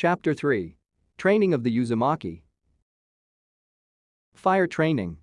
Chapter 3. Training of the Uzumaki. Fire training.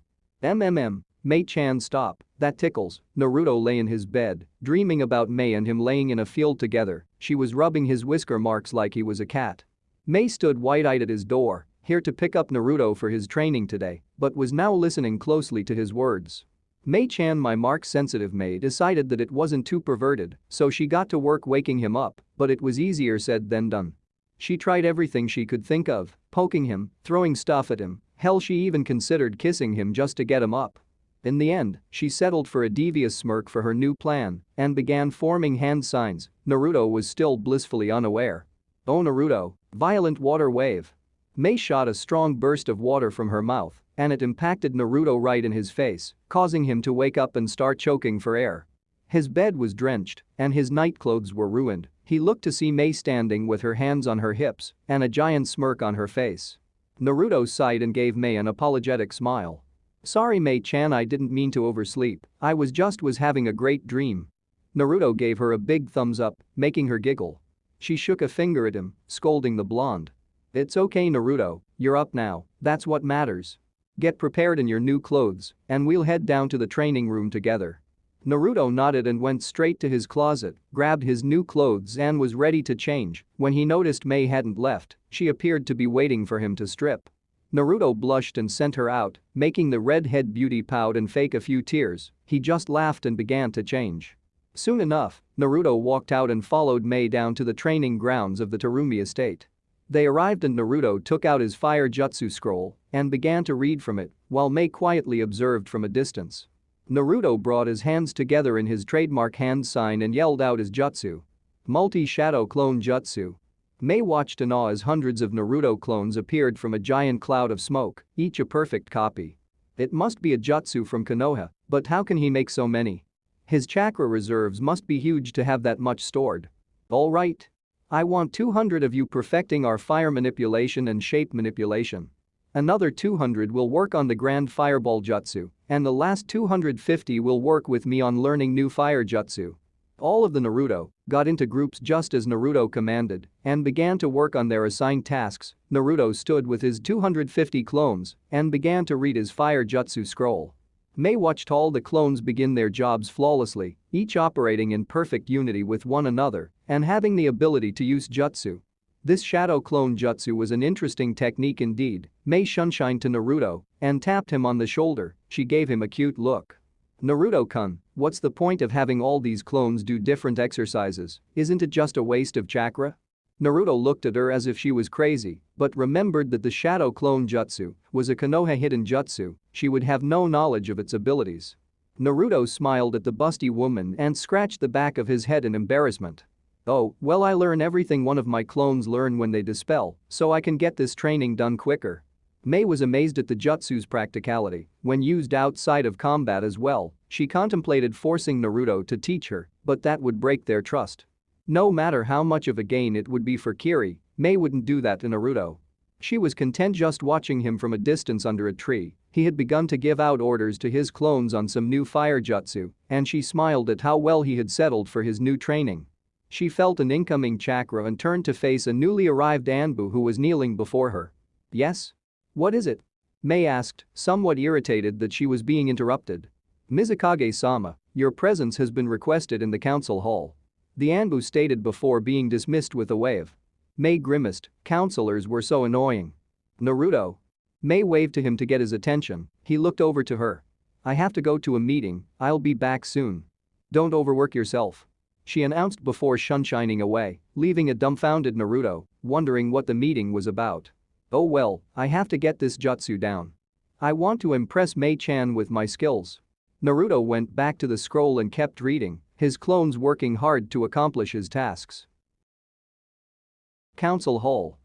Mei-chan, stop, that tickles. Naruto lay in his bed, dreaming about Mei and him laying in a field together. She was rubbing his whisker marks like he was a cat. Mei stood wide-eyed at his door, here to pick up Naruto for his training today, but was now listening closely to his words. Mei-chan, my mark-sensitive Mei decided that it wasn't too perverted, so she got to work waking him up, but it was easier said than done. She tried everything she could think of, poking him, throwing stuff at him, hell, she even considered kissing him just to get him up. In the end, she settled for a devious smirk for her new plan and began forming hand signs. Naruto was still blissfully unaware. Oh Naruto, violent water wave. Mei shot a strong burst of water from her mouth and it impacted Naruto right in his face, causing him to wake up and start choking for air. His bed was drenched and his nightclothes were ruined. He looked to see Mei standing with her hands on her hips and a giant smirk on her face. Naruto sighed and gave Mei an apologetic smile. Sorry Mei-chan, I didn't mean to oversleep, I was having a great dream. Naruto gave her a big thumbs up, making her giggle. She shook a finger at him, scolding the blonde. It's okay Naruto, you're up now, that's what matters. Get prepared in your new clothes and we'll head down to the training room together. Naruto nodded and went straight to his closet, grabbed his new clothes and was ready to change. When he noticed Mei hadn't left, she appeared to be waiting for him to strip. Naruto blushed and sent her out, making the redhead beauty pout and fake a few tears. He just laughed and began to change. Soon enough, Naruto walked out and followed Mei down to the training grounds of the Terumi estate. They arrived and Naruto took out his fire jutsu scroll and began to read from it while Mei quietly observed from a distance. Naruto brought his hands together in his trademark hand sign and yelled out his jutsu. Multi-shadow clone jutsu. Mei watched in awe as hundreds of Naruto clones appeared from a giant cloud of smoke, each a perfect copy. It must be a jutsu from Konoha, but how can he make so many? His chakra reserves must be huge to have that much stored. Alright. I want 200 of you perfecting our fire manipulation and shape manipulation. Another 200 will work on the grand fireball jutsu, and the last 250 will work with me on learning new fire jutsu. All of the Naruto got into groups just as Naruto commanded and began to work on their assigned tasks. Naruto stood with his 250 clones and began to read his fire jutsu scroll. Mei watched all the clones begin their jobs flawlessly, each operating in perfect unity with one another and having the ability to use jutsu. This shadow clone jutsu was an interesting technique indeed. Mei shunshined to Naruto and tapped him on the shoulder. She gave him a cute look. Naruto-kun, what's the point of having all these clones do different exercises? Isn't it just a waste of chakra? Naruto looked at her as if she was crazy, but remembered that the shadow clone jutsu was a Konoha hidden jutsu. She would have no knowledge of its abilities. Naruto smiled at the busty woman and scratched the back of his head in embarrassment. Oh, well, I learn everything one of my clones learn when they dispel, so I can get this training done quicker. Mei was amazed at the jutsu's practicality when used outside of combat as well. She contemplated forcing Naruto to teach her, but that would break their trust. No matter how much of a gain it would be for Kiri, Mei wouldn't do that to Naruto. She was content just watching him from a distance under a tree. He had begun to give out orders to his clones on some new fire jutsu, and she smiled at how well he had settled for his new training. She felt an incoming chakra and turned to face a newly arrived Anbu who was kneeling before her. Yes? What is it? Mei asked, somewhat irritated that she was being interrupted. Mizukage-sama, your presence has been requested in the council hall. The Anbu stated before being dismissed with a wave. Mei grimaced, counselors were so annoying. Naruto. Mei waved to him to get his attention. He looked over to her. I have to go to a meeting, I'll be back soon. Don't overwork yourself. She announced before sunshining away, leaving a dumbfounded Naruto, wondering what the meeting was about. Oh well, I have to get this jutsu down. I want to impress Mei-chan with my skills. Naruto went back to the scroll and kept reading, his clones working hard to accomplish his tasks. Council Hall.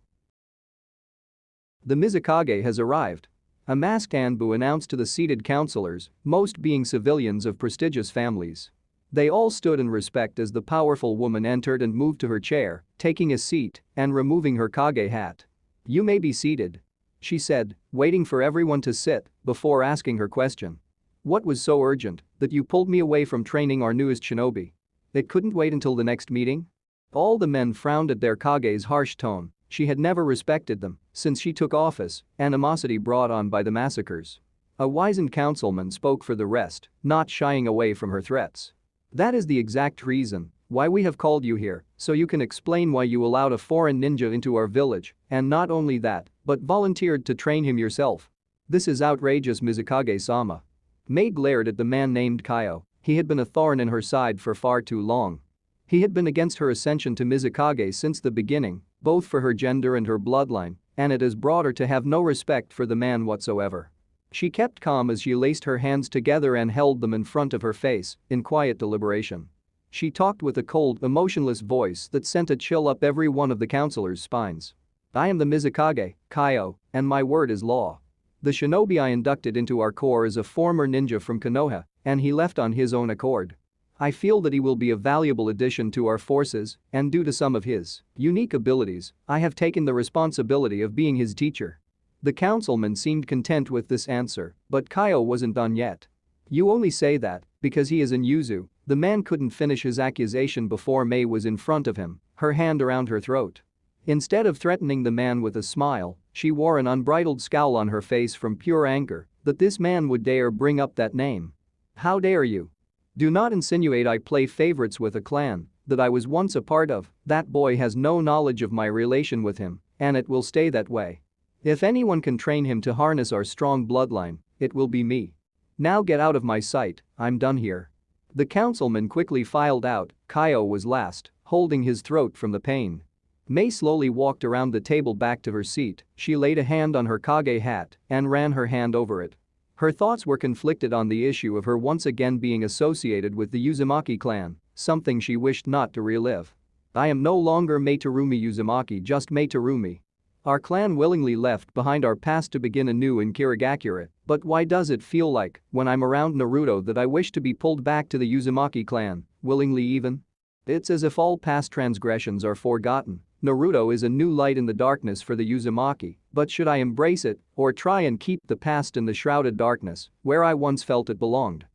The Mizukage has arrived. A masked Anbu announced to the seated councilors, most being civilians of prestigious families. They all stood in respect as the powerful woman entered and moved to her chair, taking a seat and removing her Kage hat. You may be seated, she said, waiting for everyone to sit before asking her question. What was so urgent that you pulled me away from training our newest shinobi? It couldn't wait until the next meeting? All the men frowned at their Kage's harsh tone. she had never respected them since she took office, animosity brought on by the massacres. A wizened councilman spoke for the rest, not shying away from her threats. That is the exact reason why we have called you here, so you can explain why you allowed a foreign ninja into our village, and not only that, but volunteered to train him yourself. This is outrageous, Mizukage-sama. Mei glared at the man named Kaio. He had been a thorn in her side for far too long. He had been against her ascension to Mizukage since the beginning, both for her gender and her bloodline, and it has brought her to have no respect for the man whatsoever. She kept calm as she laced her hands together and held them in front of her face, in quiet deliberation. She talked with a cold, emotionless voice that sent a chill up every one of the counselors' spines. I am the Mizukage, Kaio, and my word is law. The shinobi I inducted into our corps is a former ninja from Konoha, and he left on his own accord. I feel that he will be a valuable addition to our forces, and due to some of his unique abilities, I have taken the responsibility of being his teacher. The councilman seemed content with this answer, but Kaio wasn't done yet. You only say that because he is in Yuzu. The man couldn't finish his accusation before Mei was in front of him, her hand around her throat. Instead of threatening the man with a smile, she wore an unbridled scowl on her face from pure anger that this man would dare bring up that name. How dare you? Do not insinuate I play favorites with a clan that I was once a part of. That boy has no knowledge of my relation with him, and it will stay that way. If anyone can train him to harness our strong bloodline, it will be me. Now get out of my sight, I'm done here. The councilman quickly filed out. Kaio was last, holding his throat from the pain. Mei slowly walked around the table back to her seat. She laid a hand on her Kage hat and ran her hand over it. Her thoughts were conflicted on the issue of her once again being associated with the Uzumaki clan, something she wished not to relive. I am no longer Mei Terumi Uzumaki, just Mei Terumi. Our clan willingly left behind our past to begin anew in Kirigakura, but why does it feel like, when I'm around Naruto, that I wish to be pulled back to the Uzumaki clan, willingly even? It's as if all past transgressions are forgotten. Naruto is a new light in the darkness for the Uzumaki, but should I embrace it or try and keep the past in the shrouded darkness where I once felt it belonged?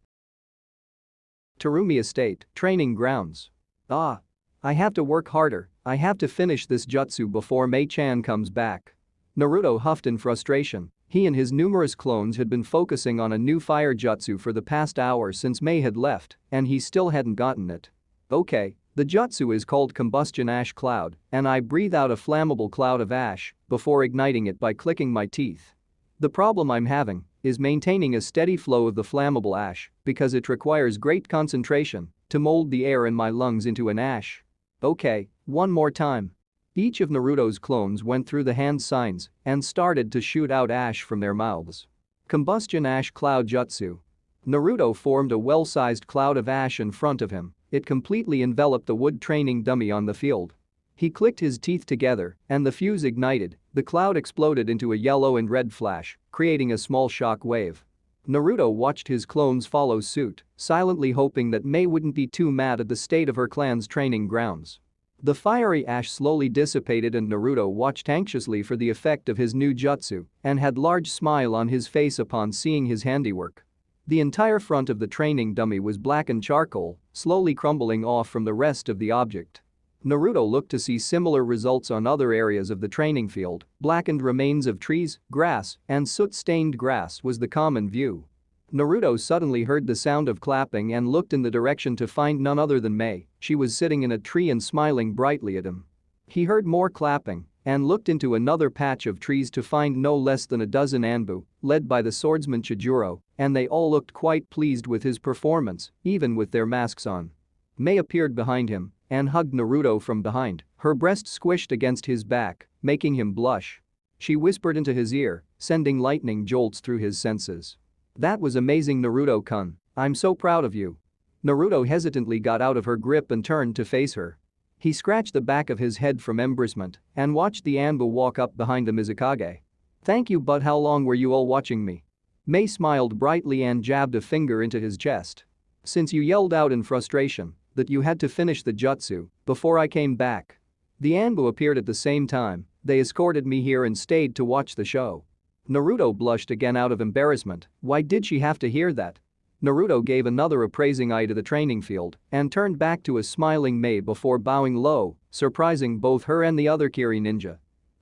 Terumi Estate, training grounds. I have to work harder. I have to finish this jutsu before Mei-chan comes back. Naruto huffed in frustration. He and his numerous clones had been focusing on a new fire jutsu for the past hour since Mei had left, and he still hadn't gotten it. Okay. The jutsu is called Combustion Ash Cloud, and I breathe out a flammable cloud of ash before igniting it by clicking my teeth. The problem I'm having is maintaining a steady flow of the flammable ash because it requires great concentration to mold the air in my lungs into an ash. Okay, one more time. Each of Naruto's clones went through the hand signs and started to shoot out ash from their mouths. Combustion Ash Cloud Jutsu. Naruto formed a well-sized cloud of ash in front of him. It completely enveloped the wood training dummy on the field. He clicked his teeth together, and the fuse ignited. The cloud exploded into a yellow and red flash, creating a small shock wave. Naruto watched his clones follow suit, silently hoping that Mei wouldn't be too mad at the state of her clan's training grounds. The fiery ash slowly dissipated and Naruto watched anxiously for the effect of his new jutsu and had a large smile on his face upon seeing his handiwork. The entire front of the training dummy was blackened charcoal, slowly crumbling off from the rest of the object. Naruto looked to see similar results on other areas of the training field. Blackened remains of trees, grass, and soot-stained grass was the common view. Naruto suddenly heard the sound of clapping and looked in the direction to find none other than Mei. She was sitting in a tree and smiling brightly at him. He heard more clapping and looked into another patch of trees to find no less than a dozen Anbu, led by the swordsman Chijuro, and they all looked quite pleased with his performance, even with their masks on. Mei appeared behind him and hugged Naruto from behind, her breast squished against his back, making him blush. She whispered into his ear, sending lightning jolts through his senses. That was amazing, Naruto-kun. I'm so proud of you. Naruto hesitantly got out of her grip and turned to face her. He scratched the back of his head from embarrassment and watched the Anbu walk up behind the Mizukage. Thank you, but how long were you all watching me? Mei smiled brightly and jabbed a finger into his chest. Since you yelled out in frustration that you had to finish the jutsu before I came back. The Anbu appeared at the same time. They escorted me here and stayed to watch the show. Naruto blushed again out of embarrassment. Why did she have to hear that? Naruto gave another appraising eye to the training field and turned back to a smiling Mei before bowing low, surprising both her and the other Kiri ninja.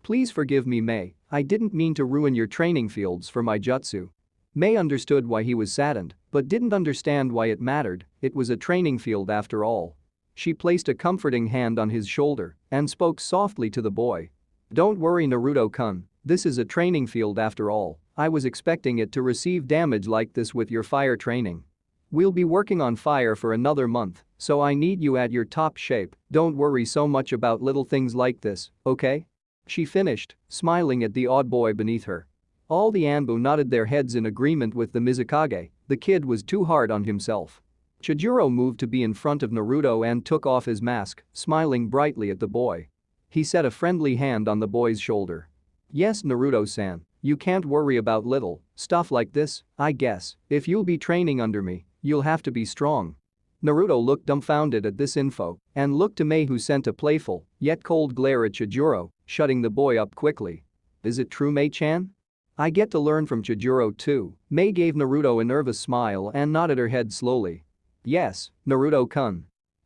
Please forgive me, Mei, I didn't mean to ruin your training fields for my jutsu. Mei understood why he was saddened, but didn't understand why it mattered, it was a training field after all. She placed a comforting hand on his shoulder and spoke softly to the boy. Don't worry, Naruto-kun, this is a training field after all, I was expecting it to receive damage like this with your fire training. We'll be working on fire for another month, so I need you at your top shape, don't worry so much about little things like this, okay? She finished, smiling at the odd boy beneath her. All the Anbu nodded their heads in agreement with the Mizukage, the kid was too hard on himself. Chijuro moved to be in front of Naruto and took off his mask, smiling brightly at the boy. He set a friendly hand on the boy's shoulder. Yes, Naruto-san, you can't worry about little stuff like this, I guess, if you'll be training under me, you'll have to be strong. Naruto looked dumbfounded at this info and looked to Mei, who sent a playful yet cold glare at Chijuro, shutting the boy up quickly. Is it true, Mei-chan? I get to learn from Chijuro too. Mei gave Naruto a nervous smile and nodded her head slowly. Yes, Naruto-kun.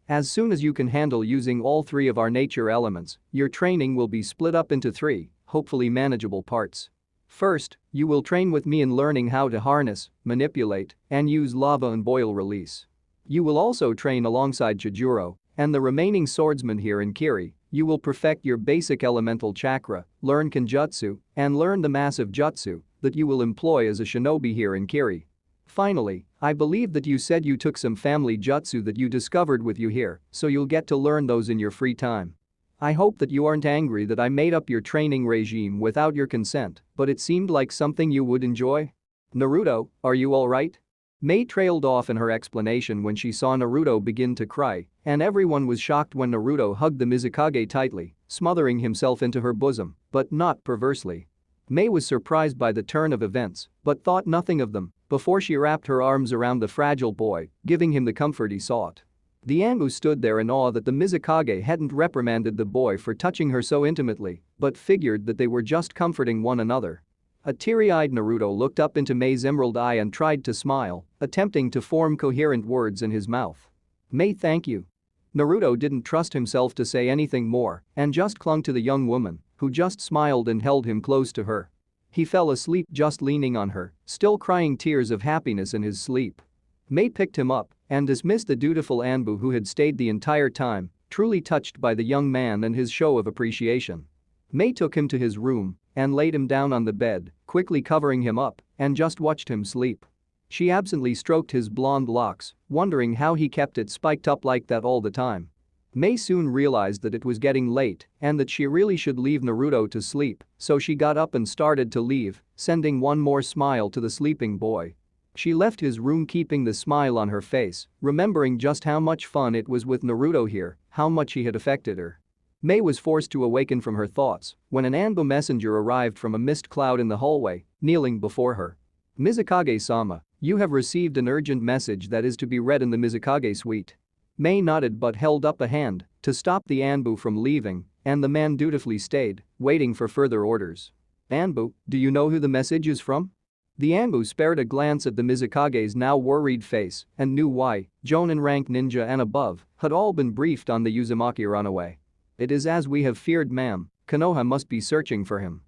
As soon as you can handle using all three of our nature elements, your training will be split up into three, hopefully manageable parts. First, you will train with me in learning how to harness, manipulate, and use lava and boil release. You will also train alongside Chijuro and the remaining swordsmen here in Kiri. You will perfect your basic elemental chakra, learn Kenjutsu, and learn the massive jutsu that you will employ as a shinobi here in Kiri. Finally, I believe that you said you took some family jutsu that you discovered with you here, so you'll get to learn those in your free time. I hope that you aren't angry that I made up your training regime without your consent, but it seemed like something you would enjoy. Naruto, are you alright? Mei trailed off in her explanation when she saw Naruto begin to cry, and everyone was shocked when Naruto hugged the Mizukage tightly, smothering himself into her bosom, but not perversely. Mei was surprised by the turn of events, but thought nothing of them before she wrapped her arms around the fragile boy, giving him the comfort he sought. The Anbu stood there in awe that the Mizukage hadn't reprimanded the boy for touching her so intimately, but figured that they were just comforting one another. A teary-eyed Naruto looked up into Mei's emerald eye and tried to smile, attempting to form coherent words in his mouth. Mei, thank you. Naruto didn't trust himself to say anything more and just clung to the young woman, who just smiled and held him close to her. He fell asleep just leaning on her, still crying tears of happiness in his sleep. Mei picked him up and dismissed the dutiful Anbu who had stayed the entire time, truly touched by the young man and his show of appreciation. Mei took him to his room and laid him down on the bed, quickly covering him up, and just watched him sleep. She absently stroked his blonde locks, wondering how he kept it spiked up like that all the time. Mei soon realized that it was getting late and that she really should leave Naruto to sleep, so she got up and started to leave, sending one more smile to the sleeping boy. She left his room keeping the smile on her face, remembering just how much fun it was with Naruto here, how much he had affected her. Mei was forced to awaken from her thoughts when an Anbu messenger arrived from a mist cloud in the hallway, kneeling before her. Mizukage-sama, you have received an urgent message that is to be read in the Mizukage suite. Mei nodded but held up a hand to stop the Anbu from leaving, and the man dutifully stayed, waiting for further orders. Anbu, do you know who the message is from? The Anbu spared a glance at the Mizukage's now worried face and knew why. Jonin rank ninja and above had all been briefed on the Uzumaki runaway. It is as we have feared, ma'am, Konoha must be searching for him.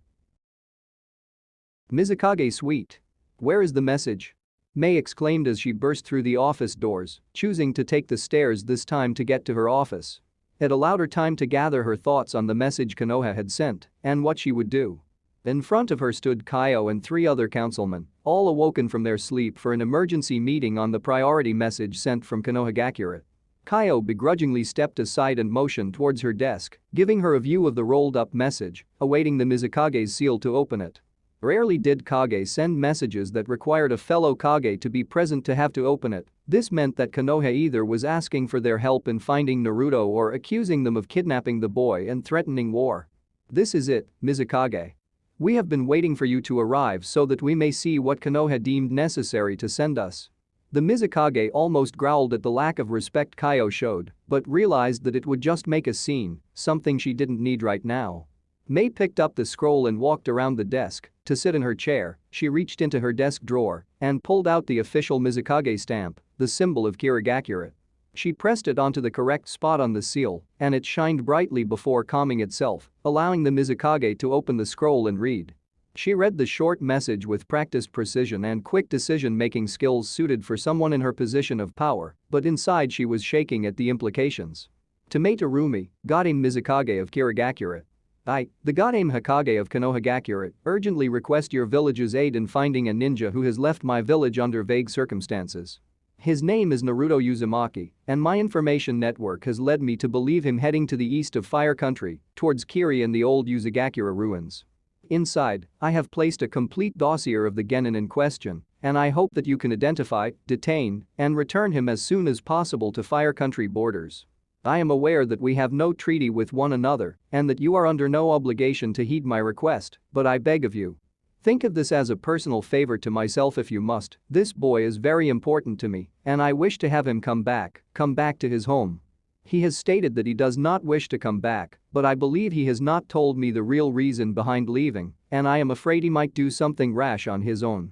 Mizukage suite. Where is the message? Mei exclaimed as she burst through the office doors, choosing to take the stairs this time to get to her office. It allowed her time to gather her thoughts on the message Konoha had sent and what she would do. In front of her stood Kaio and 3 other councilmen, all awoken from their sleep for an emergency meeting on the priority message sent from Konoha Gakure. Kaio begrudgingly stepped aside and motioned towards her desk, giving her a view of the rolled-up message, awaiting the Mizukage's seal to open it. Rarely did Kage send messages that required a fellow Kage to be present to have to open it. This meant that Konoha either was asking for their help in finding Naruto or accusing them of kidnapping the boy and threatening war. This is it, Mizukage. We have been waiting for you to arrive so that we may see what Konoha deemed necessary to send us. The Mizukage almost growled at the lack of respect Kaio showed, but realized that it would just make a scene, something she didn't need right now. Mei picked up the scroll and walked around the desk. To sit in her chair, she reached into her desk drawer and pulled out the official Mizukage stamp, the symbol of Kirigakure. She pressed it onto the correct spot on the seal, and it shined brightly before calming itself, allowing the Mizukage to open the scroll and read. She read the short message with practiced precision and quick decision-making skills suited for someone in her position of power, but inside she was shaking at the implications. To Mei Terumi, Godame Mizukage of Kirigakure. The Godame Hokage of Konohagakure, urgently request your village's aid in finding a ninja who has left my village under vague circumstances. His name is Naruto Uzumaki, and my information network has led me to believe him heading to the east of Fire Country, towards Kiri and the old Uzugakure ruins. Inside, I have placed a complete dossier of the genin in question, and I hope that you can identify, detain, and return him as soon as possible to Fire Country borders. I am aware that we have no treaty with one another and that you are under no obligation to heed my request, but I beg of you. Think of this as a personal favor to myself if you must. This boy is very important to me, and I wish to have him come back to his home. He has stated that he does not wish to come back, but I believe he has not told me the real reason behind leaving, and I am afraid he might do something rash on his own.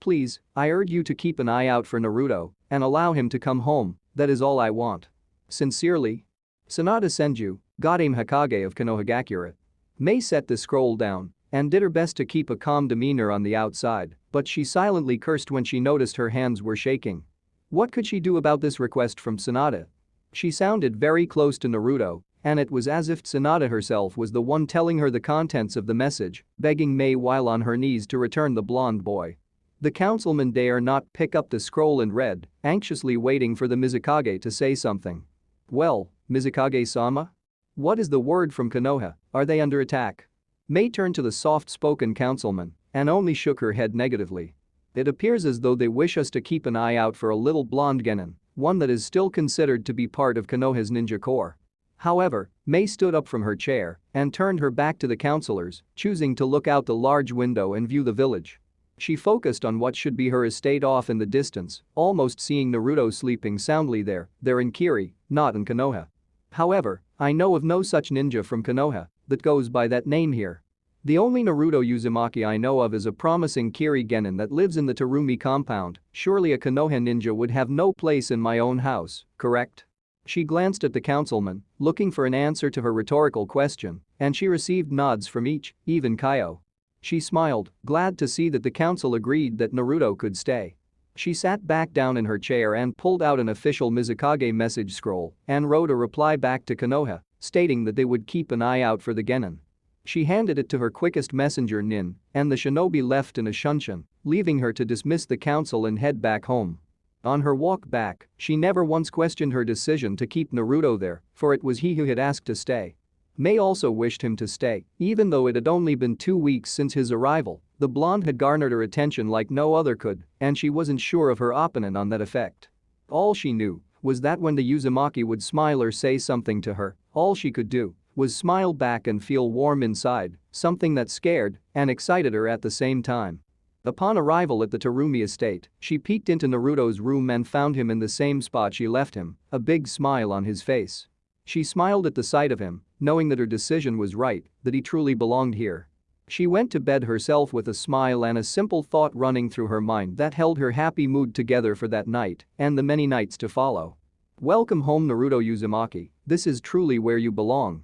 Please, I urge you to keep an eye out for Naruto and allow him to come home, that is all I want. Sincerely, Sanada Senju, Godame Hokage of Konohagakure. Mei set the scroll down and did her best to keep a calm demeanor on the outside, but she silently cursed when she noticed her hands were shaking. What could she do about this request from Sanada? She sounded very close to Naruto, and it was as if Sanada herself was the one telling her the contents of the message, begging Mei while on her knees to return the blonde boy. The councilman dare not pick up the scroll and read, anxiously waiting for the Mizukage to say something. Well, Mizukage-sama? What is the word from Konoha? Are they under attack? Mei turned to the soft-spoken councilman and only shook her head negatively. It appears as though they wish us to keep an eye out for a little blonde genin, one that is still considered to be part of Konoha's ninja corps. However, Mei stood up from her chair and turned her back to the councilors, choosing to look out the large window and view the village. She focused on what should be her estate off in the distance, almost seeing Naruto sleeping soundly there in Kiri, not in Konoha. However, I know of no such ninja from Konoha that goes by that name here. The only Naruto Uzumaki I know of is a promising Kiri genin that lives in the Terumi compound. Surely a Konoha ninja would have no place in my own house, correct? She glanced at the councilman, looking for an answer to her rhetorical question, and she received nods from each, even Kaio. She smiled, glad to see that the council agreed that Naruto could stay. She sat back down in her chair and pulled out an official Mizukage message scroll and wrote a reply back to Konoha, stating that they would keep an eye out for the genin. She handed it to her quickest messenger Nin, and the shinobi left in a shunshin, leaving her to dismiss the council and head back home. On her walk back, she never once questioned her decision to keep Naruto there, for it was he who had asked to stay. Mei also wished him to stay, even though it had only been 2 weeks since his arrival. The blonde had garnered her attention like no other could, and she wasn't sure of her opinion on that effect. All she knew was that when the Uzumaki would smile or say something to her, all she could do was smile back and feel warm inside, something that scared and excited her at the same time. Upon arrival at the Terumi estate, she peeked into Naruto's room and found him in the same spot she left him, a big smile on his face. She smiled at the sight of him, knowing that her decision was right, that he truly belonged here. She went to bed herself with a smile and a simple thought running through her mind that held her happy mood together for that night and the many nights to follow. Welcome home, Naruto Uzumaki, this is truly where you belong.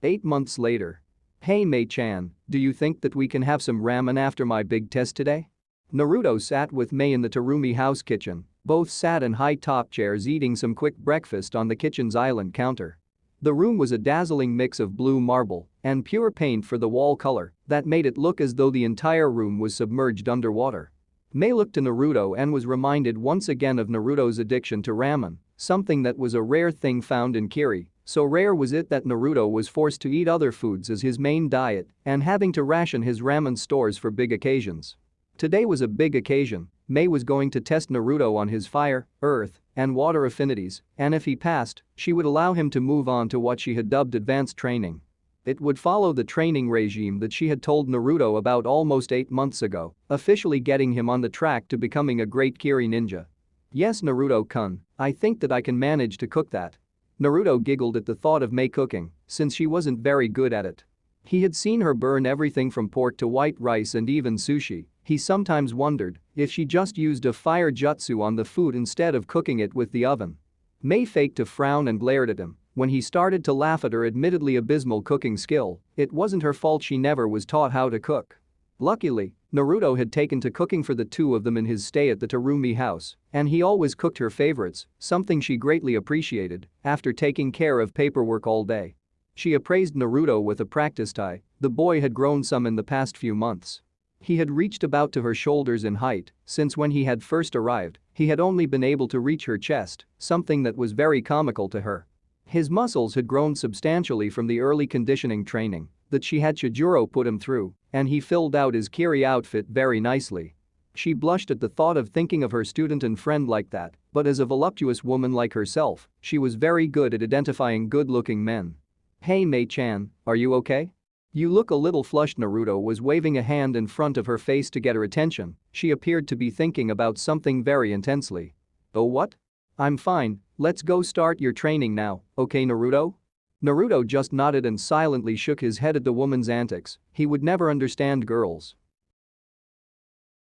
8 months later. Hey Mei-chan, do you think that we can have some ramen after my big test today? Naruto sat with Mei in the Terumi house kitchen, both sat in high-top chairs eating some quick breakfast on the kitchen's island counter. The room was a dazzling mix of blue marble and pure paint for the wall color that made it look as though the entire room was submerged underwater. Mei looked to Naruto and was reminded once again of Naruto's addiction to ramen, something that was a rare thing found in Kiri. So rare was it that Naruto was forced to eat other foods as his main diet and having to ration his ramen stores for big occasions. Today was a big occasion. Mei was going to test Naruto on his fire, earth, and water affinities, and if he passed, she would allow him to move on to what she had dubbed advanced training. It would follow the training regime that she had told Naruto about almost 8 months ago, officially getting him on the track to becoming a great Kiri ninja. Yes, Naruto-kun, I think that I can manage to cook that. Naruto giggled at the thought of Mei cooking, since she wasn't very good at it. He had seen her burn everything from pork to white rice and even sushi. He sometimes wondered If she just used a fire jutsu on the food instead of cooking it with the oven. Mei faked a frown and glared at him. When he started to laugh at her admittedly abysmal cooking skill, it wasn't her fault she never was taught how to cook. Luckily, Naruto had taken to cooking for the two of them in his stay at the Terumi house, and he always cooked her favorites, something she greatly appreciated after taking care of paperwork all day. She appraised Naruto with a practiced eye. The boy had grown some in the past few months. He had reached about to her shoulders in height, since when he had first arrived, he had only been able to reach her chest, something that was very comical to her. His muscles had grown substantially from the early conditioning training that she had Chijuro put him through, and he filled out his Kiri outfit very nicely. She blushed at the thought of thinking of her student and friend like that, but as a voluptuous woman like herself, she was very good at identifying good-looking men. "Hey Mei-chan, are you okay? You look a little flushed." Naruto was waving a hand in front of her face to get her attention. She appeared to be thinking about something very intensely. "Oh what? I'm fine, let's go start your training now, okay Naruto?" Naruto just nodded and silently shook his head at the woman's antics. He would never understand girls.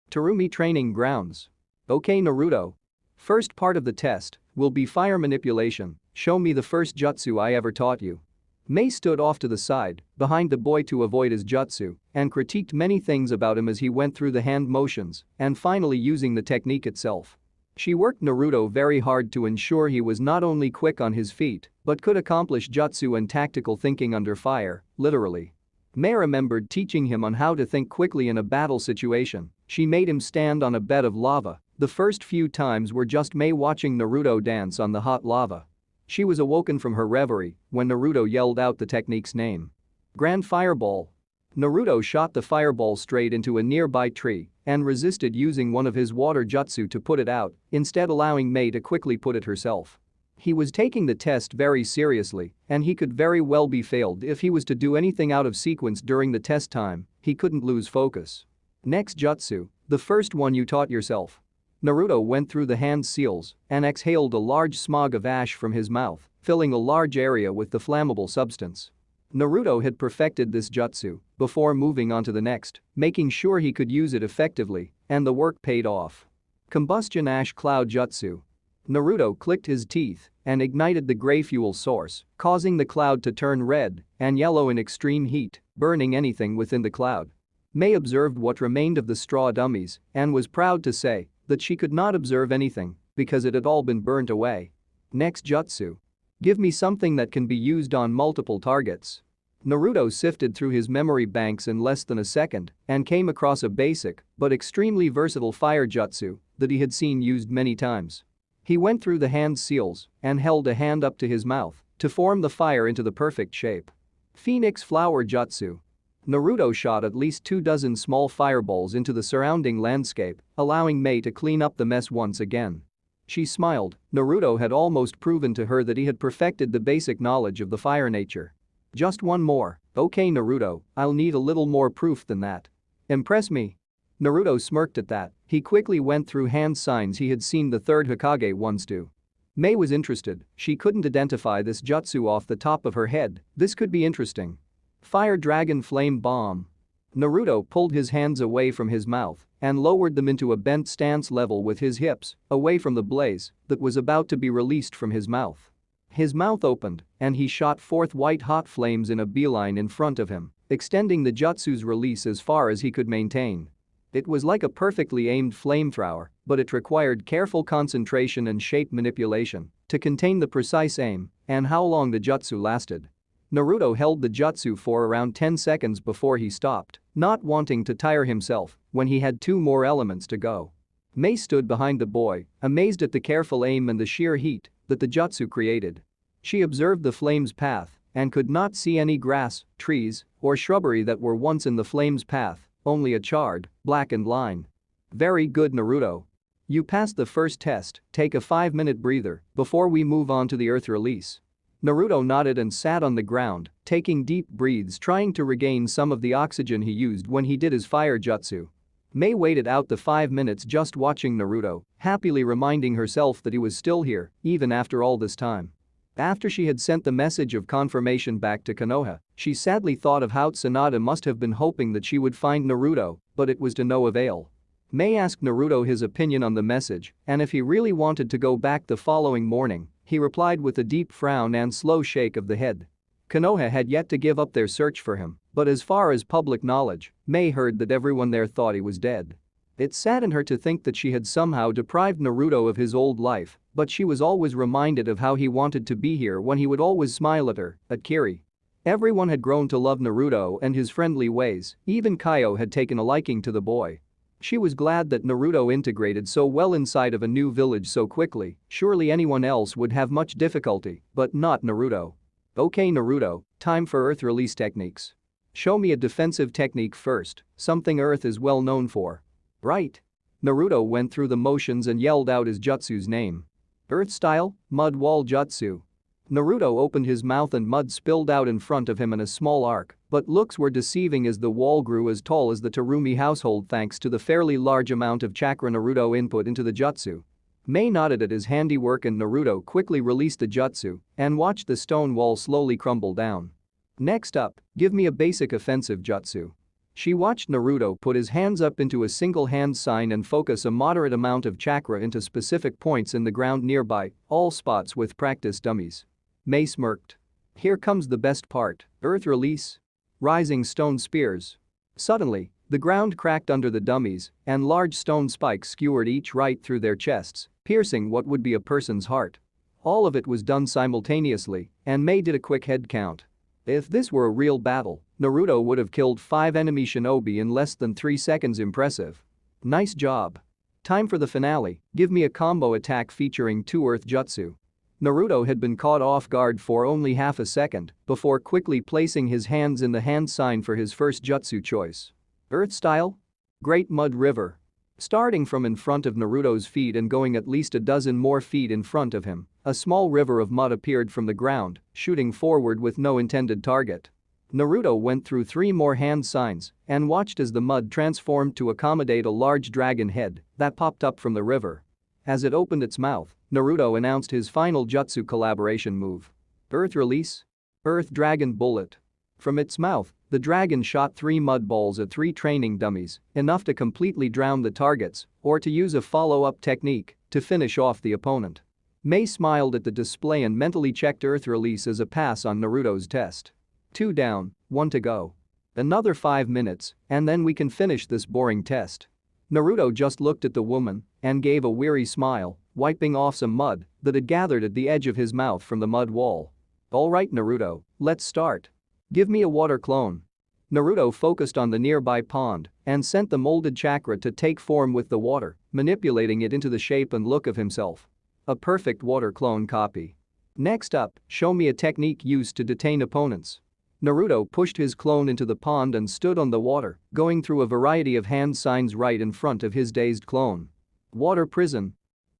Terumi Training Grounds. "Okay Naruto. First part of the test will be fire manipulation. Show me the first jutsu I ever taught you." Mei stood off to the side, behind the boy to avoid his jutsu, and critiqued many things about him as he went through the hand motions and finally using the technique itself. She worked Naruto very hard to ensure he was not only quick on his feet, but could accomplish jutsu and tactical thinking under fire, literally. Mei remembered teaching him on how to think quickly in a battle situation. She made him stand on a bed of lava. The first few times were just Mei watching Naruto dance on the hot lava. She was awoken from her reverie when Naruto yelled out the technique's name. Grand Fireball. Naruto shot the fireball straight into a nearby tree and resisted using one of his water jutsu to put it out, instead allowing Mei to quickly put it herself. He was taking the test very seriously, and he could very well be failed if he was to do anything out of sequence during the test time. He couldn't lose focus. Next jutsu, the first one you taught yourself. Naruto went through the hand seals and exhaled a large smog of ash from his mouth, filling a large area with the flammable substance. Naruto had perfected this jutsu before moving on to the next, making sure he could use it effectively, and the work paid off. Combustion Ash Cloud Jutsu. Naruto clicked his teeth and ignited the gray fuel source, causing the cloud to turn red and yellow in extreme heat, burning anything within the cloud. Mei observed what remained of the straw dummies and was proud to say that she could not observe anything because it had all been burnt away. Next jutsu. Give me something that can be used on multiple targets. Naruto sifted through his memory banks in less than a second and came across a basic but extremely versatile fire jutsu that he had seen used many times. He went through the hand seals and held a hand up to his mouth to form the fire into the perfect shape. Phoenix Flower Jutsu. Naruto shot at least 24 small fireballs into the surrounding landscape, allowing Mei to clean up the mess once again. She smiled. Naruto had almost proven to her that he had perfected the basic knowledge of the fire nature. Just one more. Okay Naruto, I'll need a little more proof than that. Impress me. Naruto smirked at that. He quickly went through hand signs he had seen the third Hokage once do. Mei was interested. She couldn't identify this jutsu off the top of her head. This could be interesting. Fire Dragon Flame Bomb. Naruto pulled his hands away from his mouth and lowered them into a bent stance level with his hips, away from the blaze that was about to be released from his mouth. His mouth opened and he shot forth white-hot flames in a beeline in front of him, extending the jutsu's release as far as he could maintain. It was like a perfectly aimed flamethrower, but it required careful concentration and shape manipulation to contain the precise aim and how long the jutsu lasted. Naruto held the jutsu for around 10 seconds before he stopped, not wanting to tire himself when he had 2 more elements to go. Mei stood behind the boy, amazed at the careful aim and the sheer heat that the jutsu created. She observed the flame's path and could not see any grass, trees, or shrubbery that were once in the flame's path, only a charred, blackened line. Very good Naruto. You passed the first test, take a 5-minute breather before we move on to the earth release. Naruto nodded and sat on the ground, taking deep breaths trying to regain some of the oxygen he used when he did his fire jutsu. Mei waited out the 5 minutes just watching Naruto, happily reminding herself that he was still here, even after all this time. After she had sent the message of confirmation back to Konoha, she sadly thought of how Tsunade must have been hoping that she would find Naruto, but it was to no avail. Mei asked Naruto his opinion on the message and if he really wanted to go back the following morning. He replied with a deep frown and slow shake of the head. Konoha had yet to give up their search for him, but as far as public knowledge, Mei heard that everyone there thought he was dead. It saddened her to think that she had somehow deprived Naruto of his old life, but she was always reminded of how he wanted to be here when he would always smile at her, at Kiri. Everyone had grown to love Naruto and his friendly ways, even Kaio had taken a liking to the boy. She was glad that Naruto integrated so well inside of a new village so quickly. Surely anyone else would have much difficulty, but not Naruto. Okay Naruto, time for earth release techniques. Show me a defensive technique first, something earth is well known for. Right. Naruto went through the motions and yelled out his jutsu's name. Earth style, mud wall jutsu. Naruto opened his mouth and mud spilled out in front of him in a small arc, but looks were deceiving as the wall grew as tall as the Terumi household thanks to the fairly large amount of chakra Naruto input into the jutsu. Mei nodded at his handiwork and Naruto quickly released the jutsu and watched the stone wall slowly crumble down. Next up, give me a basic offensive jutsu. She watched Naruto put his hands up into a single hand sign and focus a moderate amount of chakra into specific points in the ground nearby, all spots with practice dummies. Mei smirked. Here comes the best part, earth release. Rising stone spears. Suddenly, the ground cracked under the dummies and large stone spikes skewered each right through their chests, piercing what would be a person's heart. All of it was done simultaneously, and Mei did a quick head count. If this were a real battle, Naruto would have killed 5 enemy shinobi in less than 3 seconds. Impressive. Nice job. Time for the finale, give me a combo attack featuring 2 earth jutsu. Naruto had been caught off guard for only half a second before quickly placing his hands in the hand sign for his first jutsu choice. Earth style? Great Mud River. Starting from in front of Naruto's feet and going at least a dozen more feet in front of him, a small river of mud appeared from the ground, shooting forward with no intended target. Naruto went through 3 more hand signs and watched as the mud transformed to accommodate a large dragon head that popped up from the river. As it opened its mouth, Naruto announced his final jutsu collaboration move. Earth release? Earth Dragon Bullet. From its mouth, the dragon shot 3 mud balls at 3 training dummies, enough to completely drown the targets or to use a follow-up technique to finish off the opponent. Mei smiled at the display and mentally checked Earth release as a pass on Naruto's test. 2 down, 1 to go. Another 5 minutes, and then we can finish this boring test. Naruto just looked at the woman and gave a weary smile, wiping off some mud that had gathered at the edge of his mouth from the mud wall. Alright Naruto, let's start. Give me a water clone. Naruto focused on the nearby pond and sent the molded chakra to take form with the water, manipulating it into the shape and look of himself. A perfect water clone copy. Next up, show me a technique used to detain opponents. Naruto pushed his clone into the pond and stood on the water, going through a variety of hand signs right in front of his dazed clone. Water prison.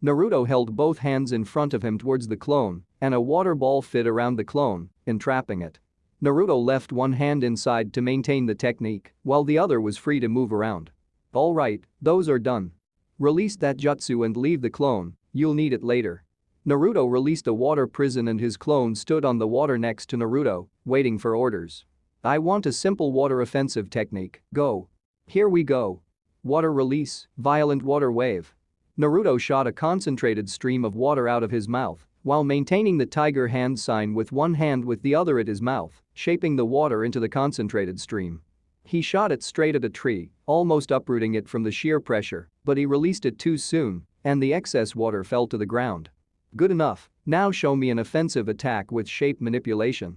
Naruto held both hands in front of him towards the clone, and a water ball fit around the clone, entrapping it. Naruto left one hand inside to maintain the technique, while the other was free to move around. Alright, those are done. Release that jutsu and leave the clone, you'll need it later. Naruto released the water prison and his clone stood on the water next to Naruto, waiting for orders. I want a simple water offensive technique, go. Here we go. Water release, violent water wave. Naruto shot a concentrated stream of water out of his mouth while maintaining the tiger hand sign with one hand with the other at his mouth, shaping the water into the concentrated stream. He shot it straight at a tree, almost uprooting it from the sheer pressure, but he released it too soon, and the excess water fell to the ground. Good enough, now show me an offensive attack with shape manipulation.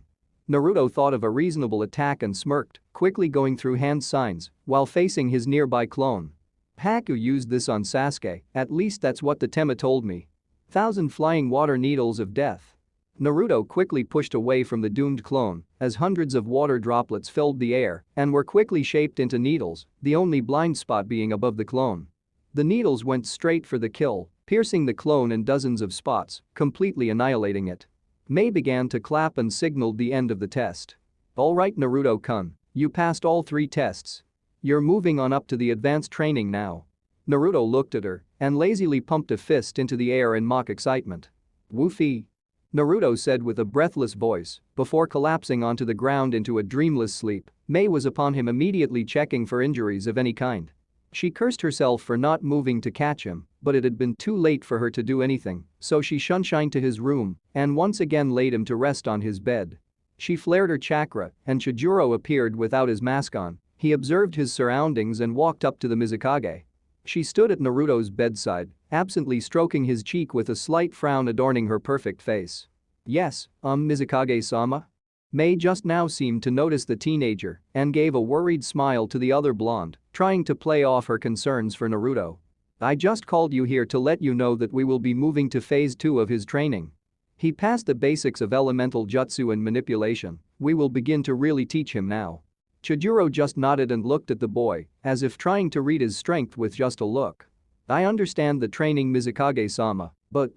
Naruto thought of a reasonable attack and smirked, quickly going through hand signs while facing his nearby clone. Haku used this on Sasuke, at least that's what the Tenma told me. 1,000 flying water needles of death. Naruto quickly pushed away from the doomed clone as hundreds of water droplets filled the air and were quickly shaped into needles, the only blind spot being above the clone. The needles went straight for the kill, piercing the clone in dozens of spots, completely annihilating it. Mei began to clap and signaled the end of the test. Alright Naruto-kun, you passed all 3 tests. You're moving on up to the advanced training now. Naruto looked at her and lazily pumped a fist into the air in mock excitement. Woofy. Naruto said with a breathless voice before collapsing onto the ground into a dreamless sleep. Mei was upon him immediately checking for injuries of any kind. She cursed herself for not moving to catch him, but it had been too late for her to do anything, so she shunshined to his room and once again laid him to rest on his bed. She flared her chakra and Chijuro appeared without his mask on. He observed his surroundings and walked up to the Mizukage. She stood at Naruto's bedside, absently stroking his cheek with a slight frown adorning her perfect face. Yes, Mizukage-sama? Mei just now seemed to notice the teenager and gave a worried smile to the other blonde, trying to play off her concerns for Naruto. I just called you here to let you know that we will be moving to phase 2 of his training. He passed the basics of elemental jutsu and manipulation. We will begin to really teach him now. Chijuro just nodded and looked at the boy, as if trying to read his strength with just a look. I understand the training, Mizukage-sama, but,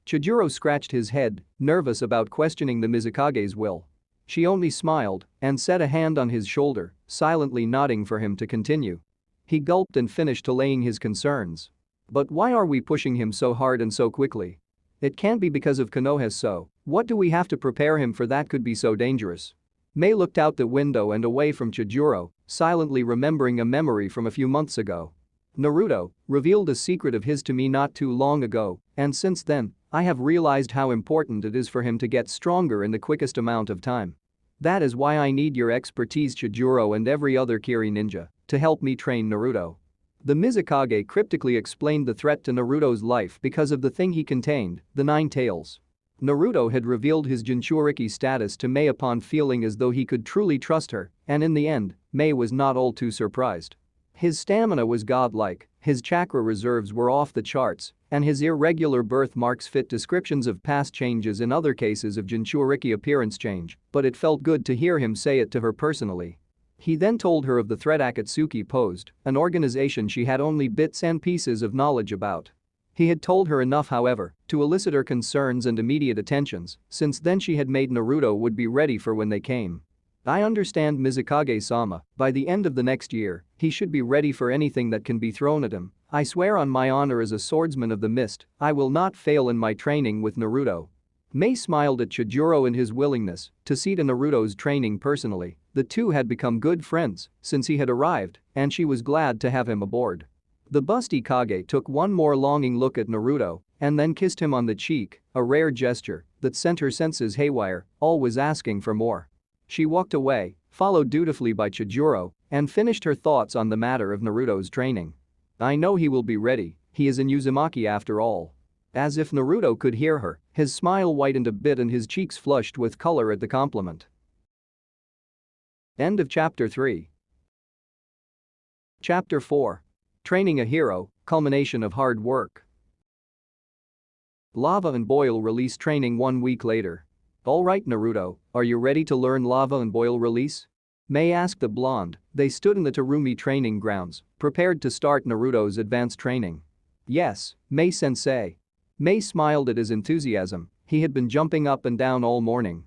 Chijuro scratched his head, nervous about questioning the Mizukage's will. She only smiled and set a hand on his shoulder, silently nodding for him to continue. He gulped and finished allaying his concerns. But why are we pushing him so hard and so quickly? It can't be because of Konoha, so what do we have to prepare him for that could be so dangerous? Mei looked out the window and away from Chijuro, silently remembering a memory from a few months ago. Naruto revealed a secret of his to me not too long ago, and since then, I have realized how important it is for him to get stronger in the quickest amount of time. That is why I need your expertise, Chijuro and every other Kiri ninja, to help me train Naruto. The Mizukage cryptically explained the threat to Naruto's life because of the thing he contained, the 9 tails. Naruto had revealed his Jinchuriki status to Mei upon feeling as though he could truly trust her, and in the end, Mei was not all too surprised. His stamina was godlike, his chakra reserves were off the charts, and his irregular birthmarks fit descriptions of past changes in other cases of Jinchuriki appearance change, but it felt good to hear him say it to her personally. He then told her of the threat Akatsuki posed, an organization she had only bits and pieces of knowledge about. He had told her enough, however, to elicit her concerns and immediate attentions, since then she had made Naruto would be ready for when they came. I understand, Mizukage-sama, by the end of the next year, he should be ready for anything that can be thrown at him. I swear on my honor as a swordsman of the mist, I will not fail in my training with Naruto. Mei smiled at Chijuro and his willingness to see to Naruto's training personally. The two had become good friends since he had arrived, and she was glad to have him aboard. The busty Kage took one more longing look at Naruto and then kissed him on the cheek, a rare gesture that sent her senses haywire, always asking for more. She walked away, followed dutifully by Chijuro, and finished her thoughts on the matter of Naruto's training. I know he will be ready, he is in Uzumaki after all. As if Naruto could hear her, his smile whitened a bit and his cheeks flushed with color at the compliment. End of Chapter 3. Chapter 4. Training a Hero, Culmination of Hard Work. Lava and Boil Release Training 1 week later. Alright Naruto, are you ready to learn Lava and Boil Release? Mei asked the blonde. They stood in the Terumi training grounds, prepared to start Naruto's advanced training. Yes, Mei-sensei. Mei smiled at his enthusiasm, he had been jumping up and down all morning.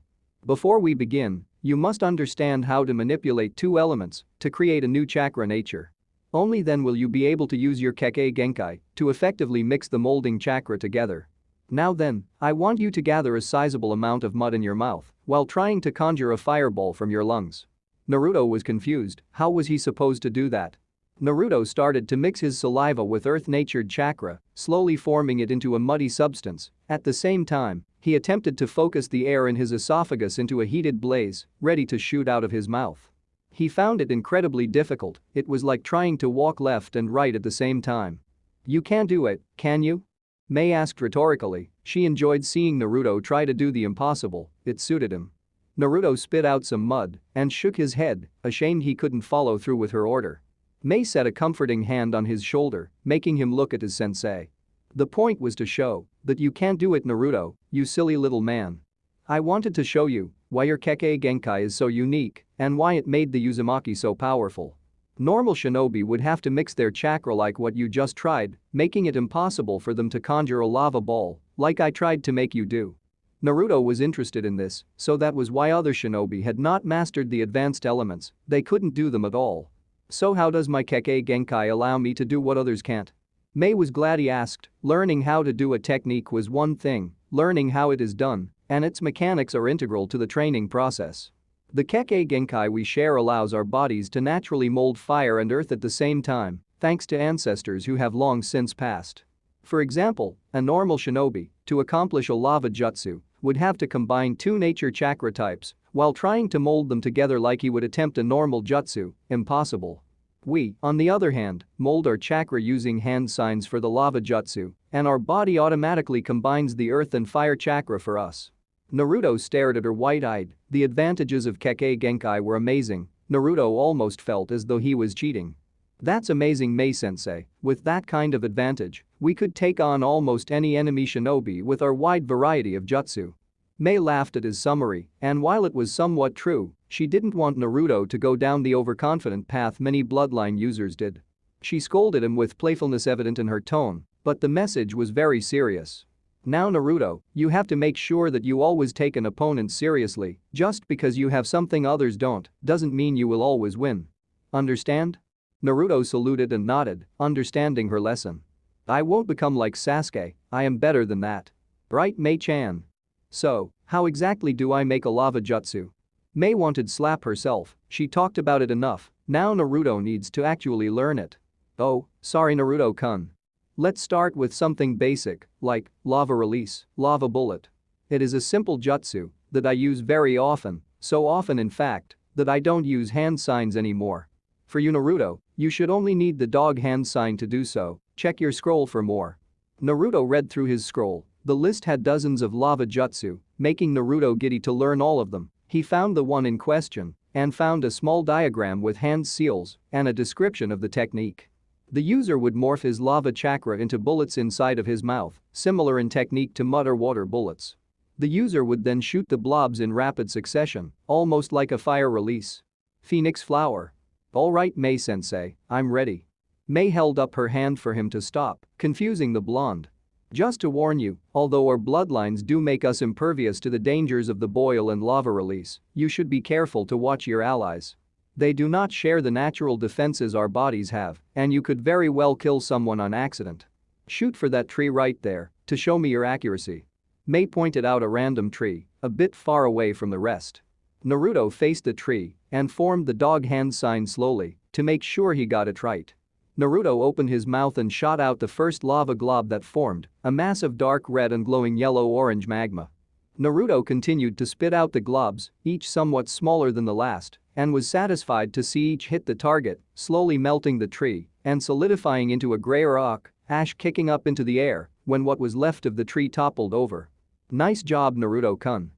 Before we begin, you must understand how to manipulate 2 elements to create a new chakra nature. Only then will you be able to use your Kekkei Genkai to effectively mix the molding chakra together. Now then, I want you to gather a sizable amount of mud in your mouth while trying to conjure a fireball from your lungs. Naruto was confused, how was he supposed to do that? Naruto started to mix his saliva with earth-natured chakra, slowly forming it into a muddy substance. At the same time, he attempted to focus the air in his esophagus into a heated blaze, ready to shoot out of his mouth. He found it incredibly difficult, it was like trying to walk left and right at the same time. You can't do it, can you? Mei asked rhetorically, she enjoyed seeing Naruto try to do the impossible, it suited him. Naruto spit out some mud and shook his head, ashamed he couldn't follow through with her order. Mei set a comforting hand on his shoulder, making him look at his sensei. The point was to show that you can't do it, Naruto, you silly little man. I wanted to show you why your Kekkei Genkai is so unique and why it made the Uzumaki so powerful. Normal shinobi would have to mix their chakra like what you just tried, making it impossible for them to conjure a lava ball, like I tried to make you do. Naruto was interested in this, so that was why other shinobi had not mastered the advanced elements, they couldn't do them at all. So how does my Kekkei Genkai allow me to do what others can't? Mei was glad he asked, learning how to do a technique was one thing, learning how it is done, and its mechanics are integral to the training process. The Kekkei Genkai we share allows our bodies to naturally mold fire and earth at the same time, thanks to ancestors who have long since passed. For example, a normal shinobi, to accomplish a lava jutsu, would have to combine two nature chakra types while trying to mold them together like he would attempt a normal jutsu, impossible. We, on the other hand, mold our chakra using hand signs for the lava jutsu, and our body automatically combines the earth and fire chakra for us. Naruto stared at her wide-eyed. The advantages of Kekkei Genkai were amazing. Naruto almost felt as though he was cheating. That's amazing, Mei-sensei. With that kind of advantage, we could take on almost any enemy shinobi with our wide variety of jutsu. Mei laughed at his summary, and while it was somewhat true, she didn't want Naruto to go down the overconfident path many bloodline users did. She scolded him with playfulness evident in her tone, but the message was very serious. Now Naruto, you have to make sure that you always take an opponent seriously. Just because you have something others don't doesn't mean you will always win. Understand? Naruto saluted and nodded, understanding her lesson. I won't become like Sasuke, I am better than that. Right, Mei-chan? So, how exactly do I make a lava jutsu? Mei wanted to slap herself, she talked about it enough, now Naruto needs to actually learn it. Oh, sorry Naruto-kun. Let's start with something basic, like lava release, lava bullet. It is a simple jutsu that I use very often, so often in fact, that I don't use hand signs anymore. For you Naruto, you should only need the dog hand sign to do so, check your scroll for more. Naruto read through his scroll. The list had dozens of lava jutsu, making Naruto giddy to learn all of them. He found the one in question and found a small diagram with hand seals and a description of the technique. The user would morph his lava chakra into bullets inside of his mouth, similar in technique to mud or water bullets. The user would then shoot the blobs in rapid succession, almost like a fire release. Phoenix flower. Alright Mei-sensei, I'm ready. Mei held up her hand for him to stop, confusing the blonde. Just to warn you, although our bloodlines do make us impervious to the dangers of the boil and lava release, you should be careful to watch your allies. They do not share the natural defenses our bodies have, and you could very well kill someone on accident. Shoot for that tree right there to show me your accuracy. Mei pointed out a random tree, a bit far away from the rest. Naruto faced the tree and formed the dog hand sign slowly to make sure he got it right. Naruto opened his mouth and shot out the first lava glob that formed, a mass of dark red and glowing yellow-orange magma. Naruto continued to spit out the globs, each somewhat smaller than the last, and was satisfied to see each hit the target, slowly melting the tree and solidifying into a gray rock, ash kicking up into the air when what was left of the tree toppled over. Nice job Naruto-kun.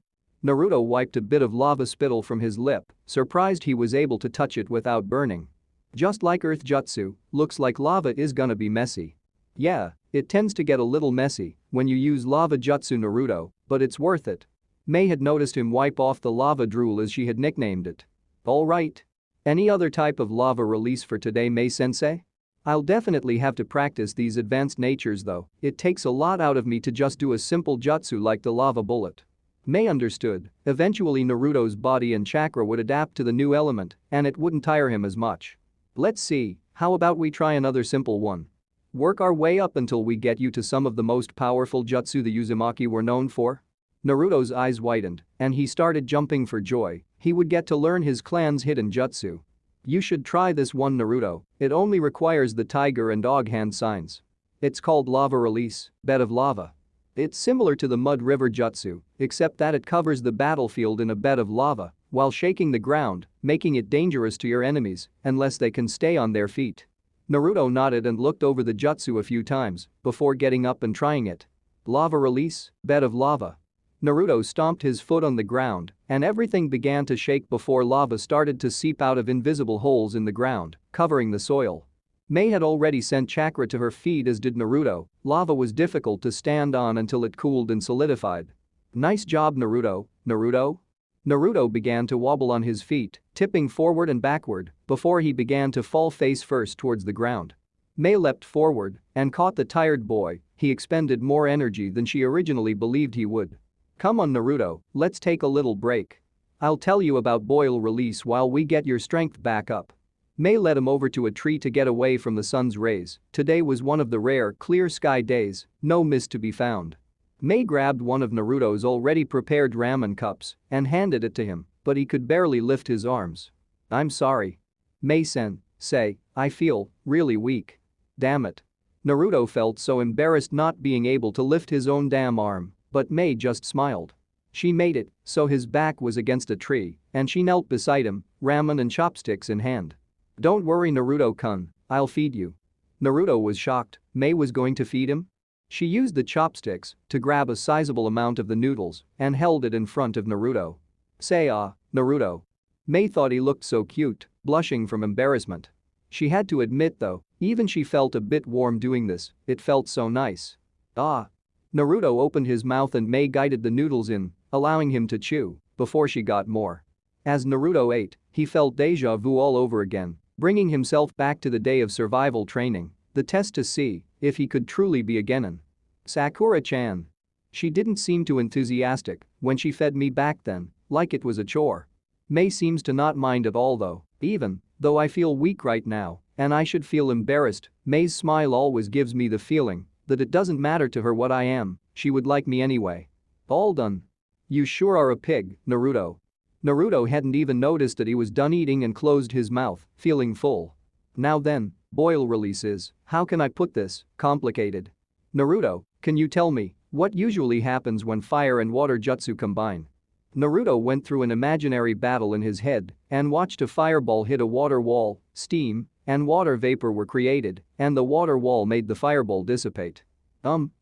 Naruto wiped a bit of lava spittle from his lip, surprised he was able to touch it without burning. Just like earth jutsu, looks like lava is gonna be messy. Yeah, it tends to get a little messy when you use lava jutsu Naruto, but it's worth it. Mei had noticed him wipe off the lava drool as she had nicknamed it. Alright. Any other type of lava release for today Mei-sensei? I'll definitely have to practice these advanced natures though, it takes a lot out of me to just do a simple jutsu like the lava bullet. Mei understood, eventually Naruto's body and chakra would adapt to the new element and it wouldn't tire him as much. Let's see, how about we try another simple one? Work our way up until we get you to some of the most powerful jutsu the Uzumaki were known for? Naruto's eyes widened and he started jumping for joy, he would get to learn his clan's hidden jutsu. You should try this one Naruto, it only requires the tiger and dog hand signs. It's called lava release, bed of lava. It's similar to the mud river jutsu, except that it covers the battlefield in a bed of lava while shaking the ground, making it dangerous to your enemies unless they can stay on their feet. Naruto nodded and looked over the jutsu a few times before getting up and trying it. Lava release, bed of lava. Naruto stomped his foot on the ground and everything began to shake before lava started to seep out of invisible holes in the ground, covering the soil. Mei had already sent chakra to her feet as did Naruto, lava was difficult to stand on until it cooled and solidified. Nice job Naruto, Naruto? Naruto began to wobble on his feet, tipping forward and backward before he began to fall face first towards the ground. Mei leapt forward and caught the tired boy, he expended more energy than she originally believed he would. Come on Naruto, let's take a little break. I'll tell you about boil release while we get your strength back up. Mei led him over to a tree to get away from the sun's rays. Today was one of the rare clear sky days, no mist to be found. Mei grabbed one of Naruto's already prepared ramen cups and handed it to him, but he could barely lift his arms. I'm sorry. Mei-sen, say, I feel really weak. Damn it. Naruto felt so embarrassed not being able to lift his own damn arm, but Mei just smiled. She made it so his back was against a tree, and she knelt beside him, ramen and chopsticks in hand. Don't worry Naruto-kun, I'll feed you. Naruto was shocked. Mei was going to feed him? She used the chopsticks to grab a sizable amount of the noodles and held it in front of Naruto. Say Naruto. Mei thought he looked so cute, blushing from embarrassment. She had to admit though, even she felt a bit warm doing this, it felt so nice. Naruto opened his mouth and Mei guided the noodles in, allowing him to chew before she got more. As Naruto ate, he felt deja vu all over again, bringing himself back to the day of survival training, the test to see if he could truly be a genin. Sakura-chan. She didn't seem too enthusiastic when she fed me back then, like it was a chore. Mei seems to not mind at all though, even though I feel weak right now and I should feel embarrassed. Mei's smile always gives me the feeling that it doesn't matter to her what I am, she would like me anyway. All done. You sure are a pig, Naruto. Naruto hadn't even noticed that he was done eating and closed his mouth, feeling full. Now then, boil release is, how can I put this, complicated. Naruto, can you tell me what usually happens when fire and water jutsu combine? Naruto went through an imaginary battle in his head and watched a fireball hit a water wall, steam and water vapor were created, and the water wall made the fireball dissipate.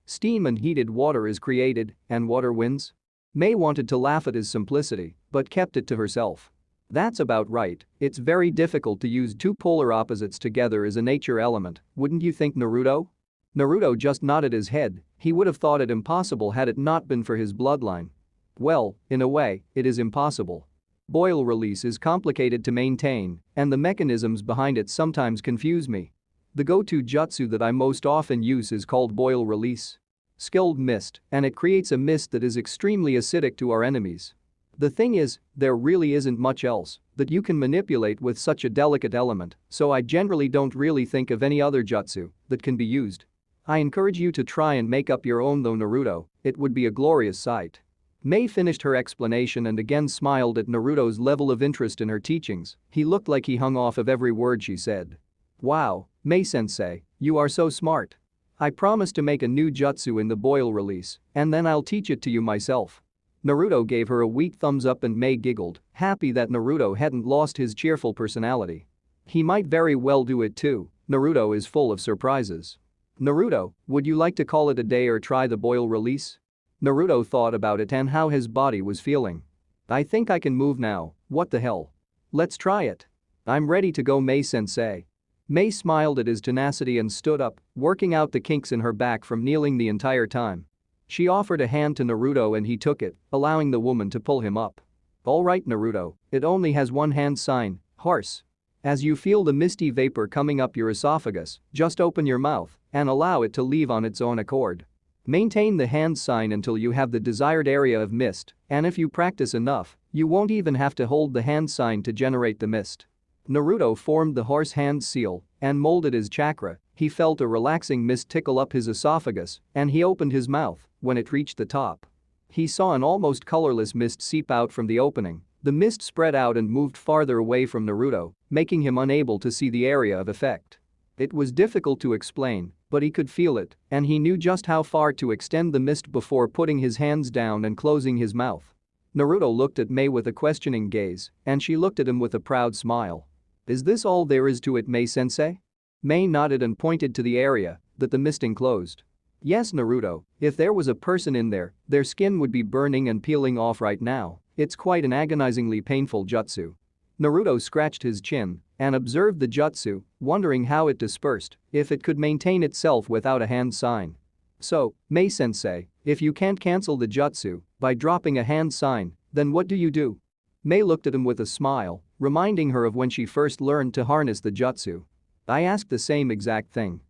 Steam and heated water is created, and water wins? Mei wanted to laugh at his simplicity, but kept it to herself. That's about right, it's very difficult to use two polar opposites together as a nature element, wouldn't you think Naruto? Naruto just nodded his head, he would have thought it impossible had it not been for his bloodline. Well, in a way, it is impossible. Boil release is complicated to maintain, and the mechanisms behind it sometimes confuse me. The go-to jutsu that I most often use is called boil release. Skilled mist, and it creates a mist that is extremely acidic to our enemies. The thing is, there really isn't much else that you can manipulate with such a delicate element, so I generally don't really think of any other jutsu that can be used. I encourage you to try and make up your own though Naruto, it would be a glorious sight. Mei finished her explanation and again smiled at Naruto's level of interest in her teachings, he looked like he hung off of every word she said. Wow, Mei-sensei, you are so smart. I promise to make a new jutsu in the boil release, and then I'll teach it to you myself. Naruto gave her a weak thumbs up and Mei giggled, happy that Naruto hadn't lost his cheerful personality. He might very well do it too, Naruto is full of surprises. Naruto, would you like to call it a day or try the boil release? Naruto thought about it and how his body was feeling. I think I can move now, what the hell? Let's try it. I'm ready to go Mei-sensei. Mei smiled at his tenacity and stood up, working out the kinks in her back from kneeling the entire time. She offered a hand to Naruto and he took it, allowing the woman to pull him up. Alright Naruto, it only has one hand sign, horse. As you feel the misty vapor coming up your esophagus, just open your mouth and allow it to leave on its own accord. Maintain the hand sign until you have the desired area of mist, and if you practice enough, you won't even have to hold the hand sign to generate the mist. Naruto formed the horse hand seal and molded his chakra, he felt a relaxing mist tickle up his esophagus and he opened his mouth when it reached the top. He saw an almost colorless mist seep out from the opening, the mist spread out and moved farther away from Naruto, making him unable to see the area of effect. It was difficult to explain, but he could feel it, and he knew just how far to extend the mist before putting his hands down and closing his mouth. Naruto looked at Mei with a questioning gaze, and she looked at him with a proud smile. Is this all there is to it, Mei-sensei? Mei nodded and pointed to the area that the mist enclosed. Yes Naruto, if there was a person in there, their skin would be burning and peeling off right now, it's quite an agonizingly painful jutsu. Naruto scratched his chin and observed the jutsu, wondering how it dispersed if it could maintain itself without a hand sign. So, Mei-sensei, if you can't cancel the jutsu by dropping a hand sign, then what do you do? Mei looked at him with a smile, reminding her of when she first learned to harness the jutsu. I asked the same exact thing.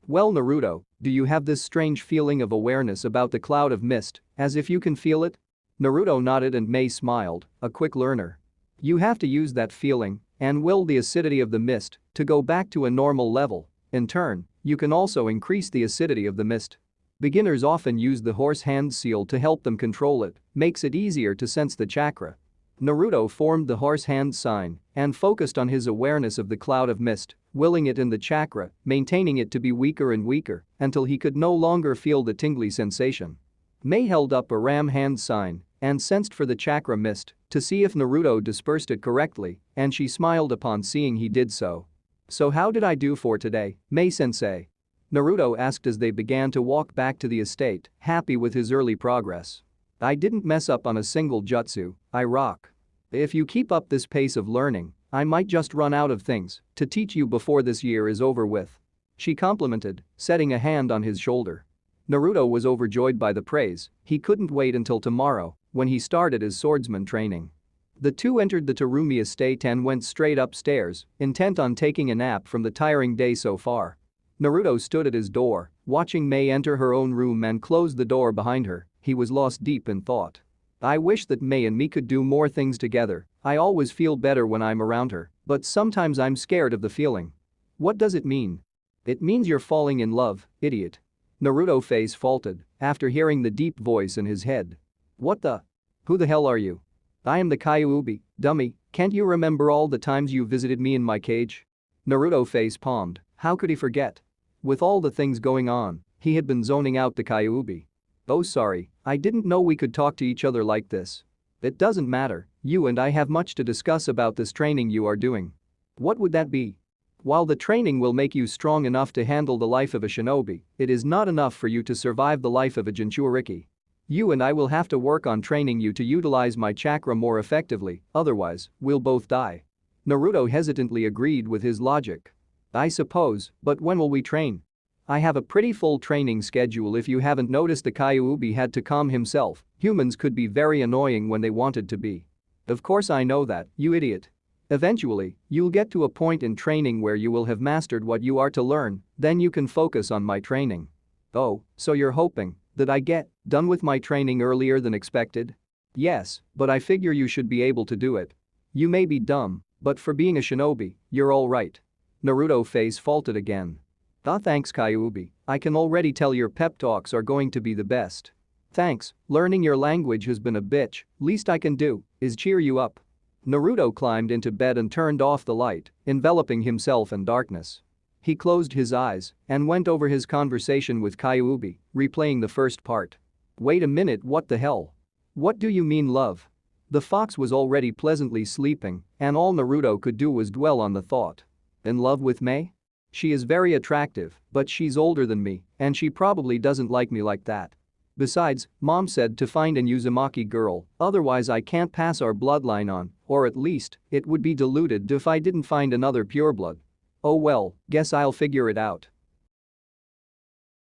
Well Naruto, do you have this strange feeling of awareness about the cloud of mist, as if you can feel it? Naruto nodded and Mei smiled, a quick learner. You have to use that feeling and will the acidity of the mist to go back to a normal level. In turn, you can also increase the acidity of the mist. Beginners often use the horse hand seal to help them control it, makes it easier to sense the chakra. Naruto formed the horse hand sign and focused on his awareness of the cloud of mist, willing it in the chakra, maintaining it to be weaker and weaker until he could no longer feel the tingly sensation. Mei held up a ram hand sign and sensed for the chakra mist to see if Naruto dispersed it correctly, and she smiled upon seeing he did so. "So how did I do for today, Mei-sensei?" Naruto asked as they began to walk back to the estate, happy with his early progress. "I didn't mess up on a single jutsu, I rock. If you keep up this pace of learning, I might just run out of things to teach you before this year is over with," she complimented, setting a hand on his shoulder. Naruto was overjoyed by the praise, he couldn't wait until tomorrow when he started his swordsman training. The two entered the Terumi estate and went straight upstairs, intent on taking a nap from the tiring day so far. Naruto stood at his door, watching Mei enter her own room and close the door behind her. He was lost deep in thought. "I wish that Mei and me could do more things together. I always feel better when I'm around her, but sometimes I'm scared of the feeling." "What does it mean?" "It means you're falling in love, idiot." Naruto's face faltered after hearing the deep voice in his head. "What the? Who the hell are you?" "I am the Kyuubi, dummy, can't you remember all the times you visited me in my cage?" Naruto face palmed, how could he forget? With all the things going on, he had been zoning out the Kyuubi. "Oh sorry, I didn't know we could talk to each other like this." "It doesn't matter, you and I have much to discuss about this training you are doing." "What would that be?" "While the training will make you strong enough to handle the life of a shinobi, it is not enough for you to survive the life of a Jinchuriki. You and I will have to work on training you to utilize my chakra more effectively, otherwise, we'll both die." Naruto hesitantly agreed with his logic. "I suppose, but when will we train?" "I have a pretty full training schedule if you haven't noticed. The Kyuubi had to calm himself, humans could be very annoying when they wanted to be." "Of course I know that, you idiot. Eventually, you'll get to a point in training where you will have mastered what you are to learn, then you can focus on my training." "Oh, so you're hoping that I get done with my training earlier than expected?" "Yes, but I figure you should be able to do it. You may be dumb, but for being a shinobi, you're alright." Naruto's face faltered again. "Ah, thanks Kyuubi, I can already tell your pep talks are going to be the best." "Thanks, learning your language has been a bitch, least I can do is cheer you up." Naruto climbed into bed and turned off the light, enveloping himself in darkness. He closed his eyes and went over his conversation with Kyuubi, replaying the first part. "Wait a minute, what the hell? What do you mean love?" The fox was already pleasantly sleeping and all Naruto could do was dwell on the thought. "In love with Mei? She is very attractive, but she's older than me and she probably doesn't like me like that. Besides, mom said to find an Uzumaki girl, otherwise I can't pass our bloodline on, or at least, it would be diluted if I didn't find another pureblood. Oh well, guess I'll figure it out."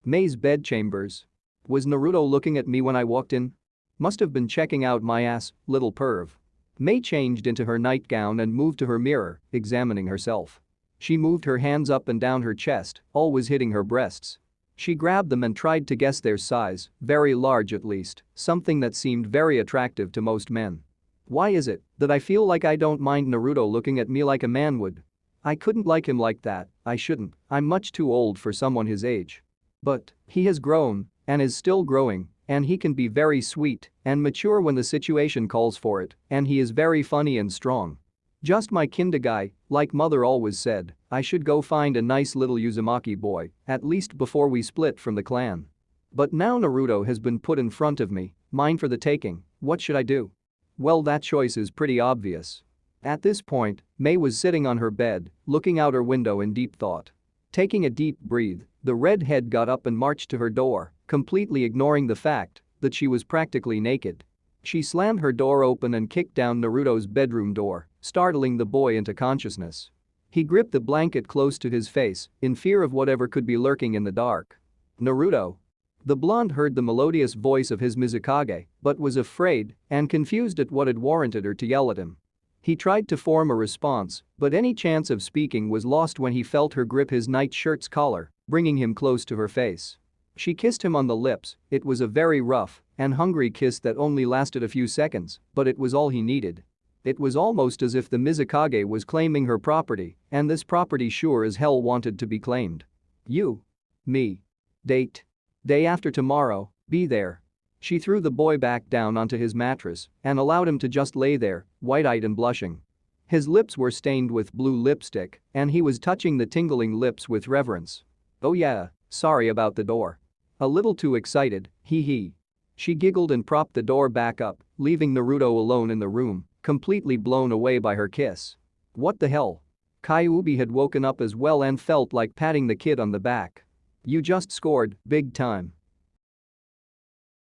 Mei's bedchambers. Was Naruto looking at me when I walked in? Must have been checking out my ass, little perv. Mei changed into her nightgown and moved to her mirror, examining herself. She moved her hands up and down her chest, always hitting her breasts. She grabbed them and tried to guess their size, very large at least, something that seemed very attractive to most men. Why is it that I feel like I don't mind Naruto looking at me like a man would? I couldn't like him like that, I shouldn't, I'm much too old for someone his age. But he has grown and is still growing, and he can be very sweet and mature when the situation calls for it, and he is very funny and strong. Just my kinda guy, like mother always said, I should go find a nice little Uzumaki boy, at least before we split from the clan. But now Naruto has been put in front of me, mine for the taking, what should I do? Well, that choice is pretty obvious. At this point, Mei was sitting on her bed, looking out her window in deep thought. Taking a deep breath, the redhead got up and marched to her door, completely ignoring the fact that she was practically naked. She slammed her door open and kicked down Naruto's bedroom door, startling the boy into consciousness. He gripped the blanket close to his face, in fear of whatever could be lurking in the dark. "Naruto." The blonde heard the melodious voice of his Mizukage, but was afraid and confused at what had warranted her to yell at him. He tried to form a response, but any chance of speaking was lost when he felt her grip his nightshirt's collar, bringing him close to her face. She kissed him on the lips, it was a very rough and hungry kiss that only lasted a few seconds, but it was all he needed. It was almost as if the Mizukage was claiming her property, and this property sure as hell wanted to be claimed. "You. Me. Date. Day after tomorrow, be there." She threw the boy back down onto his mattress and allowed him to just lay there, wide-eyed and blushing. His lips were stained with blue lipstick and he was touching the tingling lips with reverence. "Oh yeah, sorry about the door. A little too excited, hee hee." She giggled and propped the door back up, leaving Naruto alone in the room, completely blown away by her kiss. What the hell? Kyuubi had woken up as well and felt like patting the kid on the back. "You just scored, big time."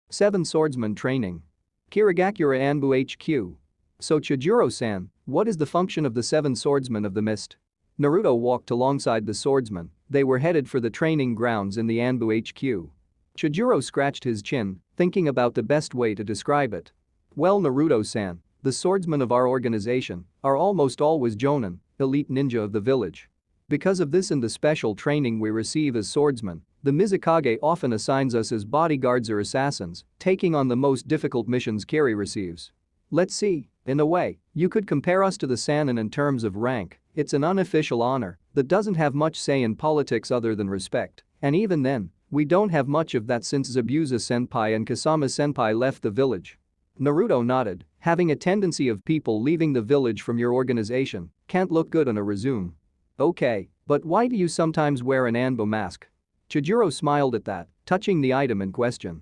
7 Swordsman Training. Kirigakura Anbu HQ. So Chijuro-san, what is the function of the 7 Swordsmen of the Mist? Naruto walked alongside the swordsman. They were headed for the training grounds in the Anbu HQ. Chijuro scratched his chin, thinking about the best way to describe it. "Well, Naruto-san, the swordsmen of our organization are almost always jonin, elite ninja of the village. Because of this and the special training we receive as swordsmen, the Mizukage often assigns us as bodyguards or assassins, taking on the most difficult missions Kiri receives. Let's see, in a way, you could compare us to the Sannin in terms of rank. It's an unofficial honor that doesn't have much say in politics other than respect, and even then, we don't have much of that since Zabuza-senpai and Kasama-senpai left the village." Naruto nodded, "Having a tendency of people leaving the village from your organization can't look good on a resume." "Okay, but why do you sometimes wear an Anbu mask?" Chijuro smiled at that, touching the item in question.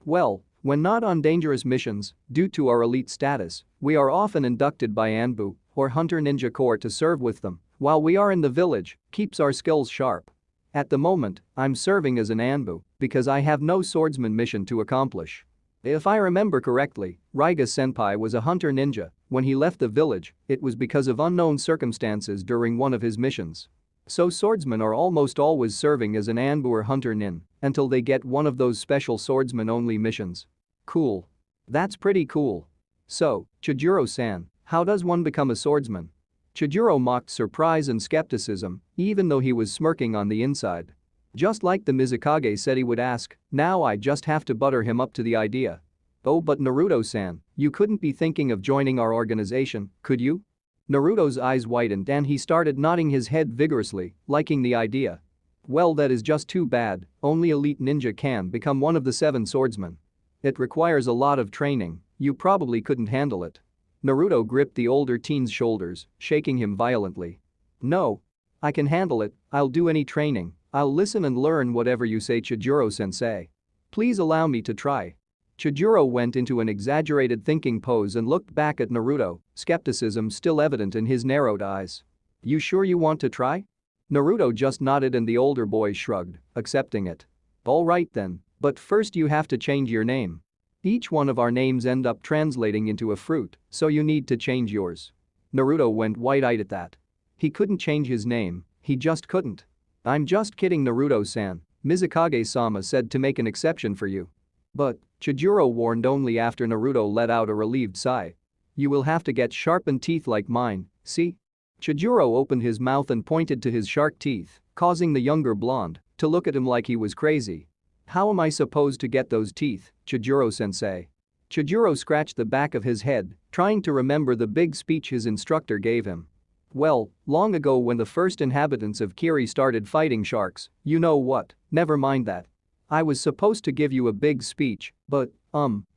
"Well, when not on dangerous missions, due to our elite status, we are often inducted by Anbu or Hunter Ninja Corps to serve with them, while we are in the village, keeps our skills sharp. At the moment, I'm serving as an Anbu because I have no swordsman mission to accomplish. If I remember correctly, Raiga-senpai was a hunter ninja. When he left the village, it was because of unknown circumstances during one of his missions. So swordsmen are almost always serving as an Anbu or hunter nin until they get one of those special swordsman-only missions." "Cool. That's pretty cool. So, Chijuro-san, how does one become a swordsman?" Chijuro mocked surprise and skepticism, even though he was smirking on the inside. Just like the Mizukage said he would ask, now I just have to butter him up to the idea. "Oh, but Naruto-san, you couldn't be thinking of joining our organization, could you?" Naruto's eyes widened and he started nodding his head vigorously, liking the idea. "Well, that is just too bad, only elite ninja can become one of the 7 swordsmen. It requires a lot of training, you probably couldn't handle it." Naruto gripped the older teen's shoulders, shaking him violently. "No. I can handle it, I'll do any training, I'll listen and learn whatever you say, Chijuro-sensei. Please allow me to try." Chijuro went into an exaggerated thinking pose and looked back at Naruto, skepticism still evident in his narrowed eyes. "You sure you want to try?" Naruto just nodded and the older boy shrugged, accepting it. "All right then, but first you have to change your name. Each one of our names end up translating into a fruit, so you need to change yours." Naruto went wide-eyed at that. He couldn't change his name, he just couldn't. "I'm just kidding, Naruto-san, Mizukage-sama said to make an exception for you." "But," Chijuro warned only after Naruto let out a relieved sigh. "You will have to get sharpened teeth like mine, see?" Chijuro opened his mouth and pointed to his shark teeth, causing the younger blonde to look at him like he was crazy. "How am I supposed to get those teeth, Chijuro-sensei?" Chijuro scratched the back of his head, trying to remember the big speech his instructor gave him. "Well, long ago when the first inhabitants of Kiri started fighting sharks, you know what, never mind that. I was supposed to give you a big speech, but,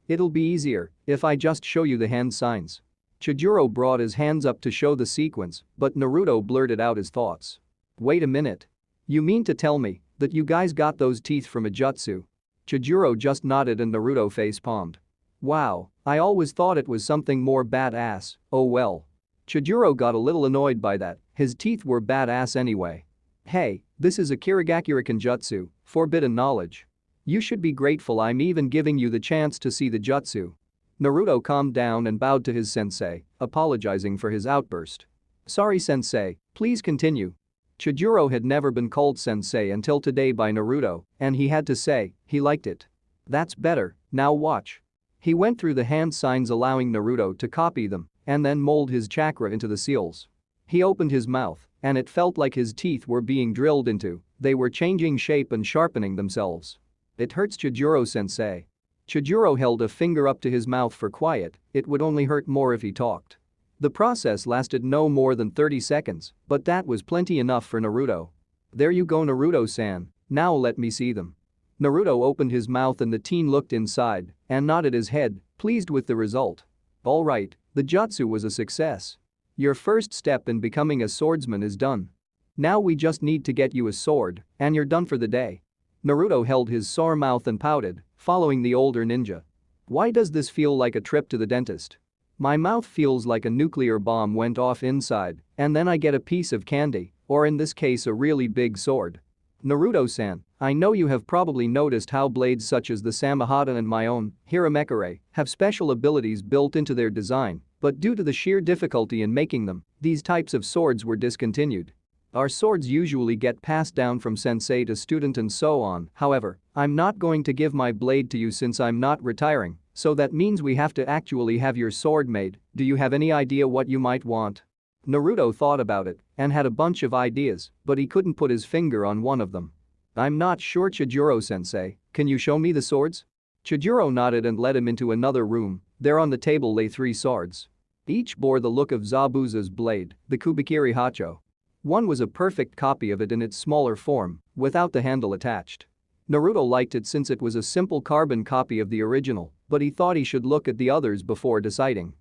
it'll be easier if I just show you the hand signs." Chijuro brought his hands up to show the sequence, but Naruto blurted out his thoughts. "Wait a minute. You mean to tell me that you guys got those teeth from a jutsu?" Chijuro just nodded and Naruto face-palmed. "Wow, I always thought it was something more badass, oh well." Chijuro got a little annoyed by that, his teeth were badass anyway. "Hey, this is a Kirigakura Kenjutsu, forbidden knowledge. You should be grateful I'm even giving you the chance to see the jutsu." Naruto calmed down and bowed to his sensei, apologizing for his outburst. "Sorry sensei, please continue." Chijuro had never been called sensei until today by Naruto, and he had to say, he liked it. "That's better, now watch." He went through the hand signs allowing Naruto to copy them and then mold his chakra into the seals. He opened his mouth and it felt like his teeth were being drilled into, they were changing shape and sharpening themselves. "It hurts, Chijuro-sensei." Chijuro held a finger up to his mouth for quiet, it would only hurt more if he talked. The process lasted no more than 30 seconds, but that was plenty enough for Naruto. "There you go, Naruto-san, now let me see them." Naruto opened his mouth and the teen looked inside and nodded his head, pleased with the result. Alright, the jutsu was a success. Your first step in becoming a swordsman is done. Now we just need to get you a sword, and you're done for the day. Naruto held his sore mouth and pouted, following the older ninja. Why does this feel like a trip to the dentist? My mouth feels like a nuclear bomb went off inside, and then I get a piece of candy, or in this case a really big sword. Naruto-san, I know you have probably noticed how blades such as the Samehada and my own, Hiramekure, have special abilities built into their design, but due to the sheer difficulty in making them, these types of swords were discontinued. Our swords usually get passed down from sensei to student and so on, however, I'm not going to give my blade to you since I'm not retiring, so that means we have to actually have your sword made. Do you have any idea what you might want? Naruto thought about it and had a bunch of ideas, but he couldn't put his finger on one of them. I'm not sure, Chijuro-sensei, can you show me the swords? Chijuro nodded and led him into another room. There on the table lay 3 swords. Each bore the look of Zabuza's blade, the Kubikiri Hacho. One was a perfect copy of it in its smaller form, without the handle attached. Naruto liked it since it was a simple carbon copy of the original, but he thought he should look at the others before deciding.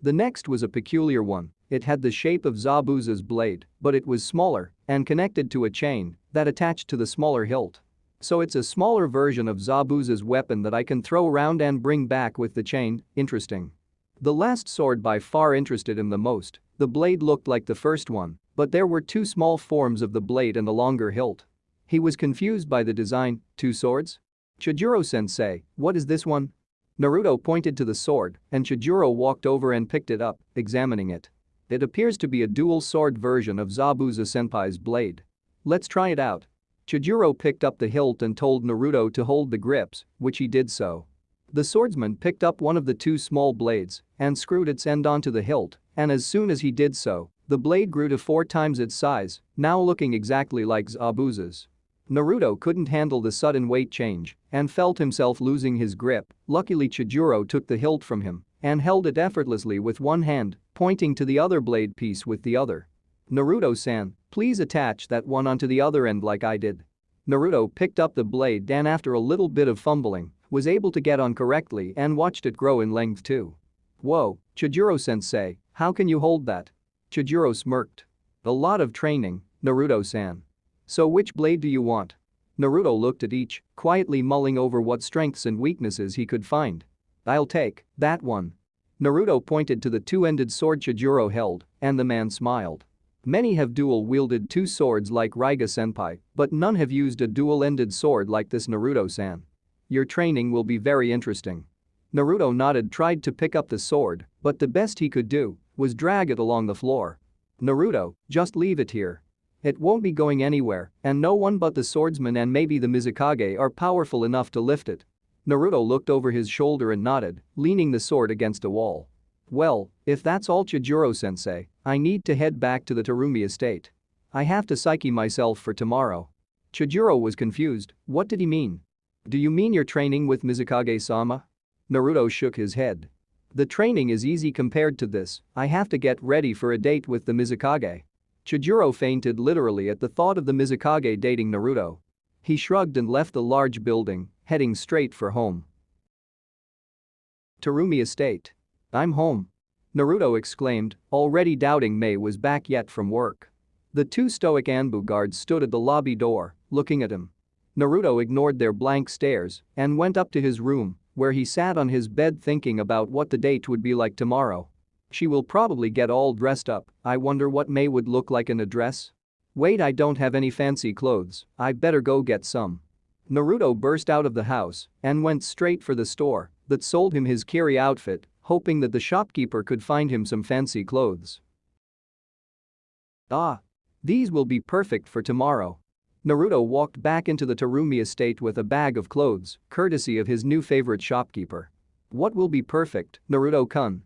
The next was a peculiar one. It had the shape of Zabuza's blade, but it was smaller and connected to a chain that attached to the smaller hilt. So it's a smaller version of Zabuza's weapon that I can throw around and bring back with the chain. Interesting. The last sword by far interested him the most. The blade looked like the first one, but there were 2 small forms of the blade and a longer hilt. He was confused by the design. 2 swords? Chijuro-sensei, what is this one? Naruto pointed to the sword, and Chijuro walked over and picked it up, examining it. It appears to be a dual sword version of Zabuza-senpai's blade. Let's try it out. Chijuro picked up the hilt and told Naruto to hold the grips, which he did so. The swordsman picked up one of the 2 small blades and screwed its end onto the hilt, and as soon as he did so, the blade grew to 4 times its size, now looking exactly like Zabuza's. Naruto couldn't handle the sudden weight change and felt himself losing his grip. Luckily, Chijuro took the hilt from him and held it effortlessly with one hand, pointing to the other blade piece with the other. Naruto-san, please attach that one onto the other end like I did. Naruto picked up the blade and after a little bit of fumbling, was able to get on correctly and watched it grow in length too. Whoa, Chijuro-sensei, how can you hold that? Chijuro smirked. A lot of training, Naruto-san. So which blade do you want? Naruto looked at each, quietly mulling over what strengths and weaknesses he could find. I'll take that one. Naruto pointed to the 2-ended sword Chijuro held, and the man smiled. Many have dual-wielded 2 swords like Raiga-senpai, but none have used a dual-ended sword like this, Naruto-san. Your training will be very interesting. Naruto nodded, tried to pick up the sword, but the best he could do was drag it along the floor. Naruto, just leave it here. It won't be going anywhere, and no one but the swordsman and maybe the Mizukage are powerful enough to lift it. Naruto looked over his shoulder and nodded, leaning the sword against a wall. Well, if that's all, Chijuro-sensei, I need to head back to the Terumi estate. I have to psyche myself for tomorrow. Chijuro was confused. What did he mean? Do you mean you're training with Mizukage-sama? Naruto shook his head. The training is easy compared to this. I have to get ready for a date with the Mizukage. Chijuro fainted literally at the thought of the Mizukage dating Naruto. He shrugged and left the large building, heading straight for home. Terumi estate. I'm home. Naruto exclaimed, already doubting Mei was back yet from work. The 2 stoic Anbu guards stood at the lobby door, looking at him. Naruto ignored their blank stares and went up to his room, where he sat on his bed thinking about what the date would be like tomorrow. She will probably get all dressed up. I wonder what Mei would look like in a dress. Wait, I don't have any fancy clothes, I better go get some. Naruto burst out of the house and went straight for the store that sold him his Kiri outfit, hoping that the shopkeeper could find him some fancy clothes. Ah. These will be perfect for tomorrow. Naruto walked back into the Terumi estate with a bag of clothes, courtesy of his new favorite shopkeeper. What will be perfect, Naruto-kun?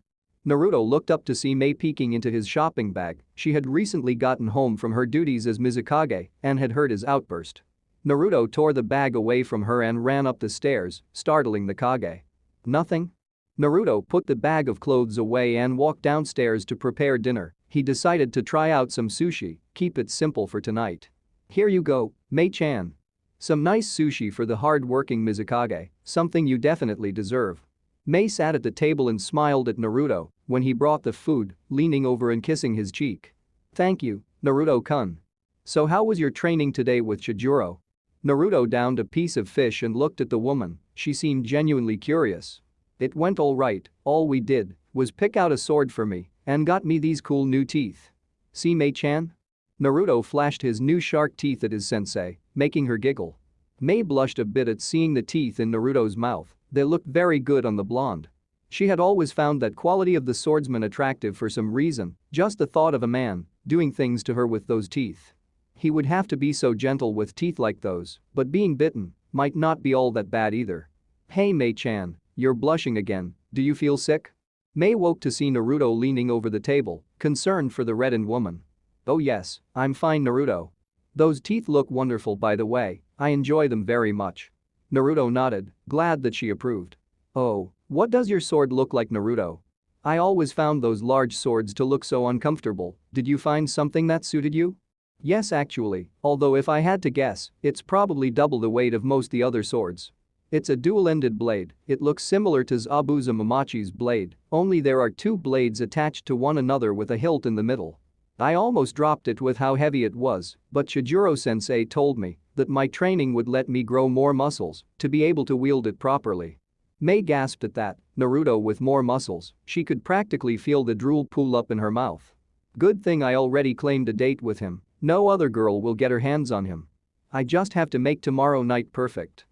Naruto looked up to see Mei peeking into his shopping bag. She had recently gotten home from her duties as Mizukage and had heard his outburst. Naruto tore the bag away from her and ran up the stairs, startling the Kage. Nothing? Naruto put the bag of clothes away and walked downstairs to prepare dinner. He decided to try out some sushi, keep it simple for tonight. Here you go, Mei-chan. Some nice sushi for the hard-working Mizukage, something you definitely deserve. Mei sat at the table and smiled at Naruto when he brought the food, leaning over and kissing his cheek. Thank you, Naruto-kun. So how was your training today with Chijuro? Naruto downed a piece of fish and looked at the woman, she seemed genuinely curious. It went all right, all we did was pick out a sword for me and got me these cool new teeth. See Mei-chan? Naruto flashed his new shark teeth at his sensei, making her giggle. Mei blushed a bit at seeing the teeth in Naruto's mouth, they looked very good on the blonde. She had always found that quality of the swordsman attractive for some reason, just the thought of a man doing things to her with those teeth. He would have to be so gentle with teeth like those, but being bitten might not be all that bad either. Hey Mei-chan, you're blushing again, do you feel sick? Mei woke to see Naruto leaning over the table, concerned for the reddened woman. Oh yes, I'm fine Naruto. Those teeth look wonderful by the way, I enjoy them very much. Naruto nodded, glad that she approved. Oh, what does your sword look like Naruto? I always found those large swords to look so uncomfortable, did you find something that suited you? Yes actually, although if I had to guess, it's probably double the weight of most the other swords. It's a dual-ended blade, it looks similar to Uzumamachi's blade, only there are two blades attached to one another with a hilt in the middle. I almost dropped it with how heavy it was, but Chijuro-sensei told me that my training would let me grow more muscles to be able to wield it properly. Mei gasped at that, Naruto with more muscles, she could practically feel the drool pool up in her mouth. Good thing I already claimed a date with him, no other girl will get her hands on him. I just have to make tomorrow night perfect.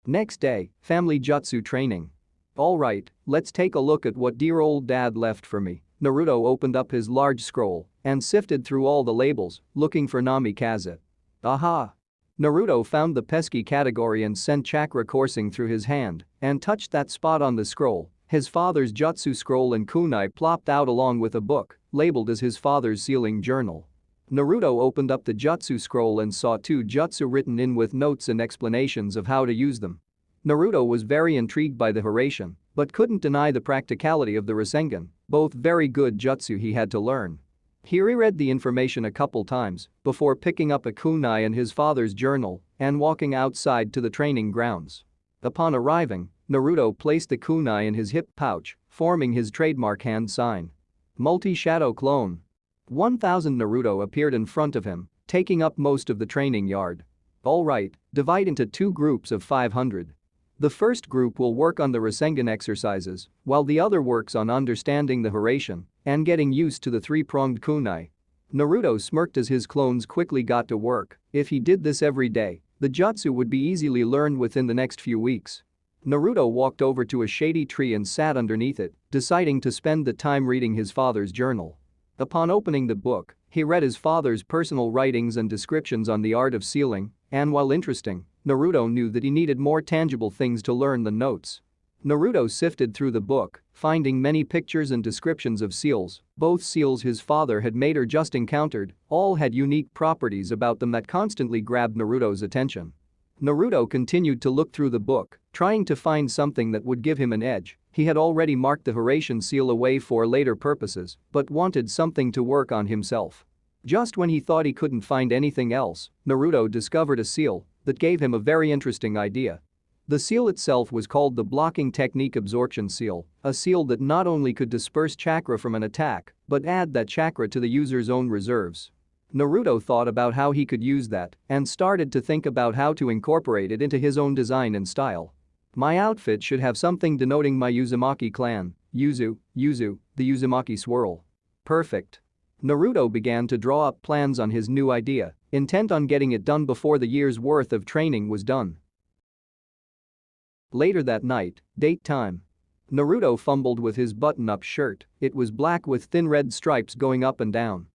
Next day, family jutsu training. Alright, let's take a look at what dear old dad left for me. Naruto opened up his large scroll and sifted through all the labels, looking for Namikaze. Aha! Naruto found the pesky category and sent chakra coursing through his hand and touched that spot on the scroll. His father's jutsu scroll and kunai plopped out along with a book, labeled as his father's sealing journal. Naruto opened up the jutsu scroll and saw 2 jutsu written in with notes and explanations of how to use them. Naruto was very intrigued by the Hiraishin, but couldn't deny the practicality of the Rasengan, both very good jutsu he had to learn. He reread the information a couple times before picking up a kunai and his father's journal and walking outside to the training grounds. Upon arriving, Naruto placed the kunai in his hip pouch, forming his trademark hand sign. Multi-shadow clone. 1000 Naruto appeared in front of him, taking up most of the training yard. Alright, divide into 2 groups of 500. The first group will work on the Rasengan exercises, while the other works on understanding the Hiraishin and getting used to the 3-pronged kunai. Naruto smirked as his clones quickly got to work. If he did this every day, the jutsu would be easily learned within the next few weeks. Naruto walked over to a shady tree and sat underneath it, deciding to spend the time reading his father's journal. Upon opening the book, he read his father's personal writings and descriptions on the art of sealing, and while interesting, Naruto knew that he needed more tangible things to learn than notes. Naruto sifted through the book, finding many pictures and descriptions of seals, both seals his father had made or just encountered, all had unique properties about them that constantly grabbed Naruto's attention. Naruto continued to look through the book, trying to find something that would give him an edge. He had already marked the Hiraishin seal away for later purposes, but wanted something to work on himself. Just when he thought he couldn't find anything else, Naruto discovered a seal that gave him a very interesting idea. The seal itself was called the Blocking Technique Absorption Seal, a seal that not only could disperse chakra from an attack, but add that chakra to the user's own reserves. Naruto thought about how he could use that and started to think about how to incorporate it into his own design and style. My outfit should have something denoting my Uzumaki clan, the Uzumaki swirl. Perfect. Naruto began to draw up plans on his new idea, intent on getting it done before the year's worth of training was done. Later that night, date time. Naruto fumbled with his button-up shirt, it was black with thin red stripes going up and down.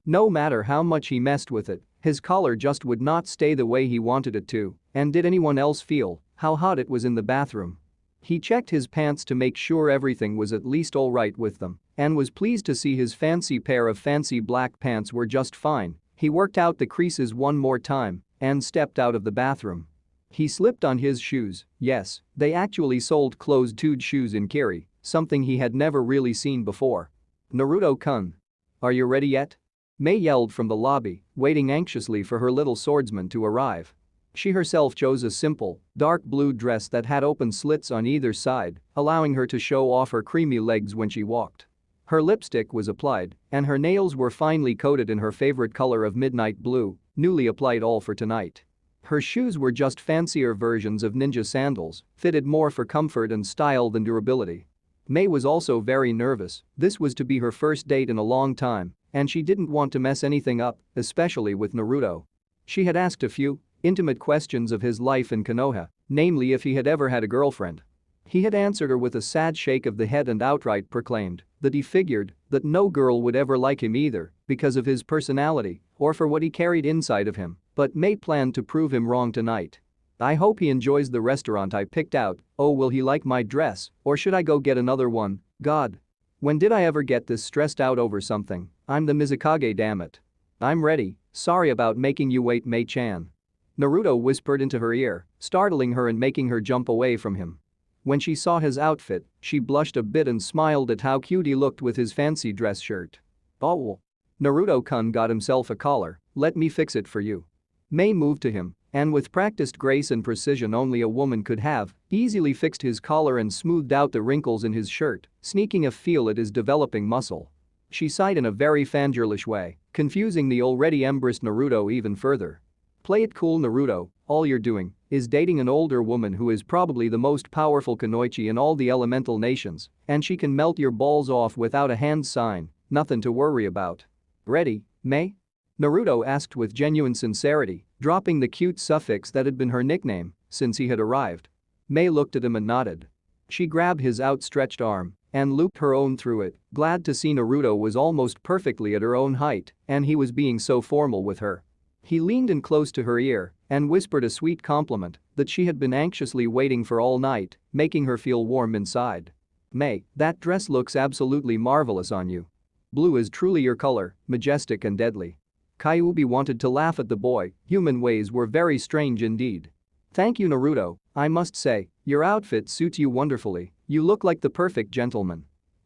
No matter how much he messed with it, his collar just would not stay the way he wanted it to, and did anyone else feel how hot it was in the bathroom? He checked his pants to make sure everything was at least alright with them, and was pleased to see his fancy pair of fancy black pants were just fine. He worked out the creases one more time and stepped out of the bathroom. He slipped on his shoes, yes, they actually sold closed-toed shoes in Kiri, something he had never really seen before. Naruto-kun. Are you ready yet? Mei yelled from the lobby, waiting anxiously for her little swordsman to arrive. She herself chose a simple, dark blue dress that had open slits on either side, allowing her to show off her creamy legs when she walked. Her lipstick was applied, and her nails were finely coated in her favorite color of midnight blue, newly applied all for tonight. Her shoes were just fancier versions of ninja sandals, fitted more for comfort and style than durability. Mei was also very nervous. This was to be her first date in a long time, and she didn't want to mess anything up, especially with Naruto. She had asked a few intimate questions of his life in Konoha, namely if he had ever had a girlfriend. He had answered her with a sad shake of the head and outright proclaimed that he figured that no girl would ever like him either because of his personality or for what he carried inside of him, but Mei planned to prove him wrong tonight. I hope he enjoys the restaurant I picked out. Oh, will he like my dress, or should I go get another one? God. When did I ever get this stressed out over something? I'm the Mizukage, damn it. I'm ready, sorry about making you wait, Mei-chan. Naruto whispered into her ear, startling her and making her jump away from him. When she saw his outfit, she blushed a bit and smiled at how cute he looked with his fancy dress shirt. Oh. Naruto-kun got himself a collar, let me fix it for you. Mei moved to him, and with practiced grace and precision only a woman could have, easily fixed his collar and smoothed out the wrinkles in his shirt, sneaking a feel at his developing muscle. She sighed in a very fangirlish way, confusing the already embarrassed Naruto even further. Play it cool, Naruto, all you're doing is dating an older woman who is probably the most powerful kunoichi in all the elemental nations, and she can melt your balls off without a hand sign, nothing to worry about. Ready, Mei? Naruto asked with genuine sincerity, dropping the cute suffix that had been her nickname since he had arrived. Mei looked at him and nodded. She grabbed his outstretched arm and looped her own through it, glad to see Naruto was almost perfectly at her own height and he was being so formal with her. He leaned in close to her ear and whispered a sweet compliment that she had been anxiously waiting for all night, making her feel warm inside. Mei, that dress looks absolutely marvelous on you. Blue is truly your color, majestic and deadly. Kyuubi wanted to laugh at the boy, human ways were very strange indeed. Thank you, Naruto, I must say, your outfit suits you wonderfully, you look like the perfect gentleman.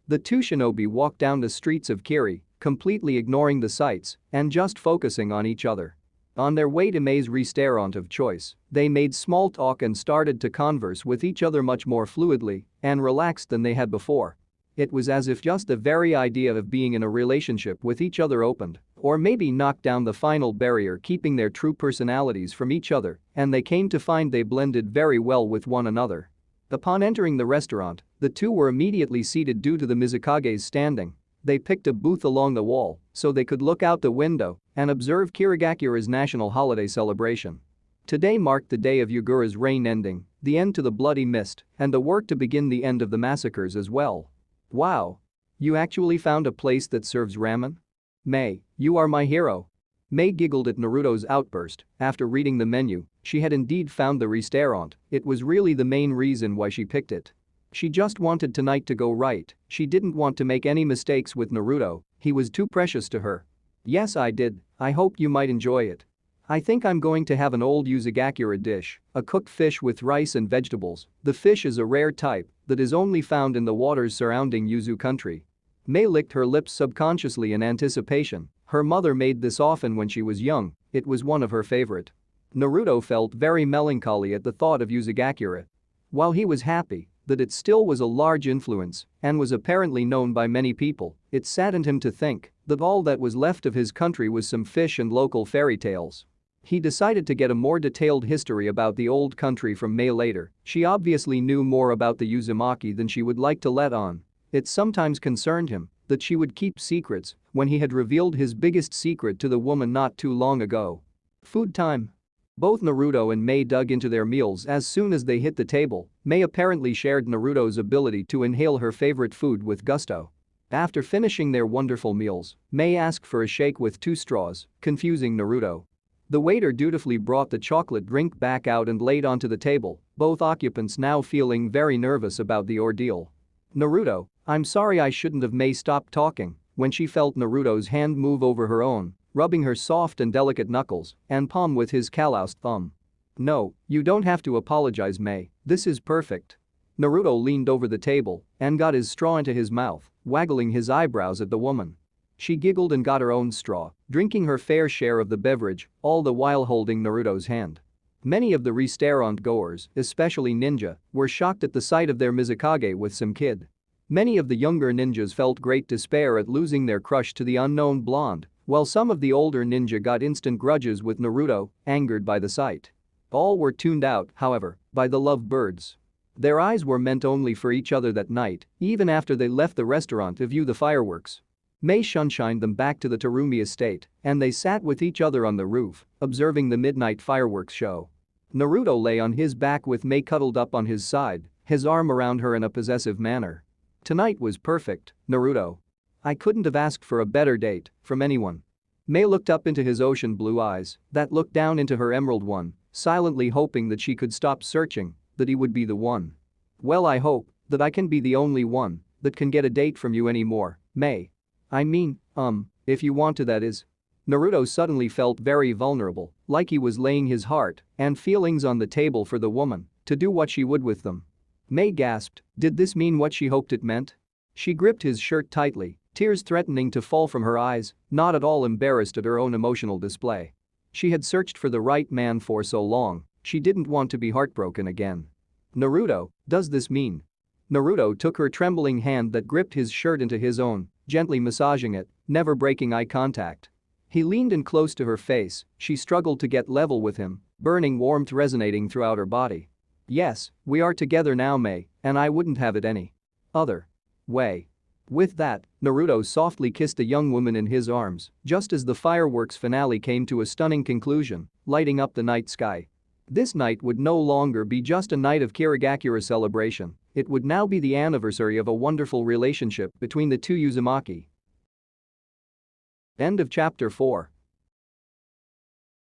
The two shinobi walked down the streets of Kiri, completely ignoring the sights and just focusing on each other. On their way to Mei's restaurant of choice, they made small talk and started to converse with each other much more fluidly and relaxed than they had before. It was as if just the very idea of being in a relationship with each other opened, or maybe knocked down the final barrier keeping their true personalities from each other, and they came to find they blended very well with one another. Upon entering the restaurant, the two were immediately seated due to the Mizukage's standing. They picked a booth along the wall so they could look out the window and observe Kirigakura's national holiday celebration. Today marked the day of Yugura's reign ending, the end to the bloody mist, and the work to begin the end of the massacres as well. Wow. You actually found a place that serves ramen? Mei, you are my hero. Mei giggled at Naruto's outburst. After reading the menu, she had indeed found the restaurant. It was really the main reason why she picked it. She just wanted tonight to go right. She didn't want to make any mistakes with Naruto, he was too precious to her. Yes, I did, I hope you might enjoy it. I think I'm going to have an old Uzumaki dish, a cooked fish with rice and vegetables. The fish is a rare type that is only found in the waters surrounding Yuzu country. Mei licked her lips subconsciously in anticipation. Her mother made this often when she was young, it was one of her favorite. Naruto felt very melancholy at the thought of Uzumaki. While he was happy that it still was a large influence and was apparently known by many people, it saddened him to think that all that was left of his country was some fish and local fairy tales. He decided to get a more detailed history about the old country from Mei later. She obviously knew more about the Uzumaki than she would like to let on. It sometimes concerned him that she would keep secrets when he had revealed his biggest secret to the woman not too long ago. Food time. Both Naruto and Mei dug into their meals as soon as they hit the table. Mei apparently shared Naruto's ability to inhale her favorite food with gusto. After finishing their wonderful meals, Mei asked for a shake with 2 straws, confusing Naruto. The waiter dutifully brought the chocolate drink back out and laid onto the table, both occupants now feeling very nervous about the ordeal. Naruto, I'm sorry, I shouldn't have. Mei stopped talking when she felt Naruto's hand move over her own, rubbing her soft and delicate knuckles and palm with his calloused thumb. No, you don't have to apologize, Mei, this is perfect. Naruto leaned over the table and got his straw into his mouth, waggling his eyebrows at the woman. She giggled and got her own straw, drinking her fair share of the beverage, all the while holding Naruto's hand. Many of the restaurant goers, especially ninja, were shocked at the sight of their Mizukage with some kid. Many of the younger ninjas felt great despair at losing their crush to the unknown blonde, while some of the older ninja got instant grudges with Naruto, angered by the sight. All were tuned out, however, by the love birds. Their eyes were meant only for each other that night, even after they left the restaurant to view the fireworks. Mei shunshined them back to the Terumi estate, and they sat with each other on the roof, observing the midnight fireworks show. Naruto lay on his back with Mei cuddled up on his side, his arm around her in a possessive manner. Tonight was perfect, Naruto. I couldn't have asked for a better date from anyone. Mei looked up into his ocean blue eyes that looked down into her emerald one, silently hoping that she could stop searching, that he would be the one. Well, I hope that I can be the only one that can get a date from you anymore, Mei. I mean, if you want to, that is. Naruto suddenly felt very vulnerable, like he was laying his heart and feelings on the table for the woman to do what she would with them. Mei gasped, did this mean what she hoped it meant? She gripped his shirt tightly, tears threatening to fall from her eyes, not at all embarrassed at her own emotional display. She had searched for the right man for so long, she didn't want to be heartbroken again. Naruto, does this mean? Naruto took her trembling hand that gripped his shirt into his own, gently massaging it, never breaking eye contact. He leaned in close to her face, she struggled to get level with him, burning warmth resonating throughout her body. Yes, we are together now, Mei, and I wouldn't have it any other way. With that, Naruto softly kissed the young woman in his arms, just as the fireworks finale came to a stunning conclusion, lighting up the night sky. This night would no longer be just a night of Kirigakura celebration, it would now be the anniversary of a wonderful relationship between the two Uzumaki. End of chapter 4.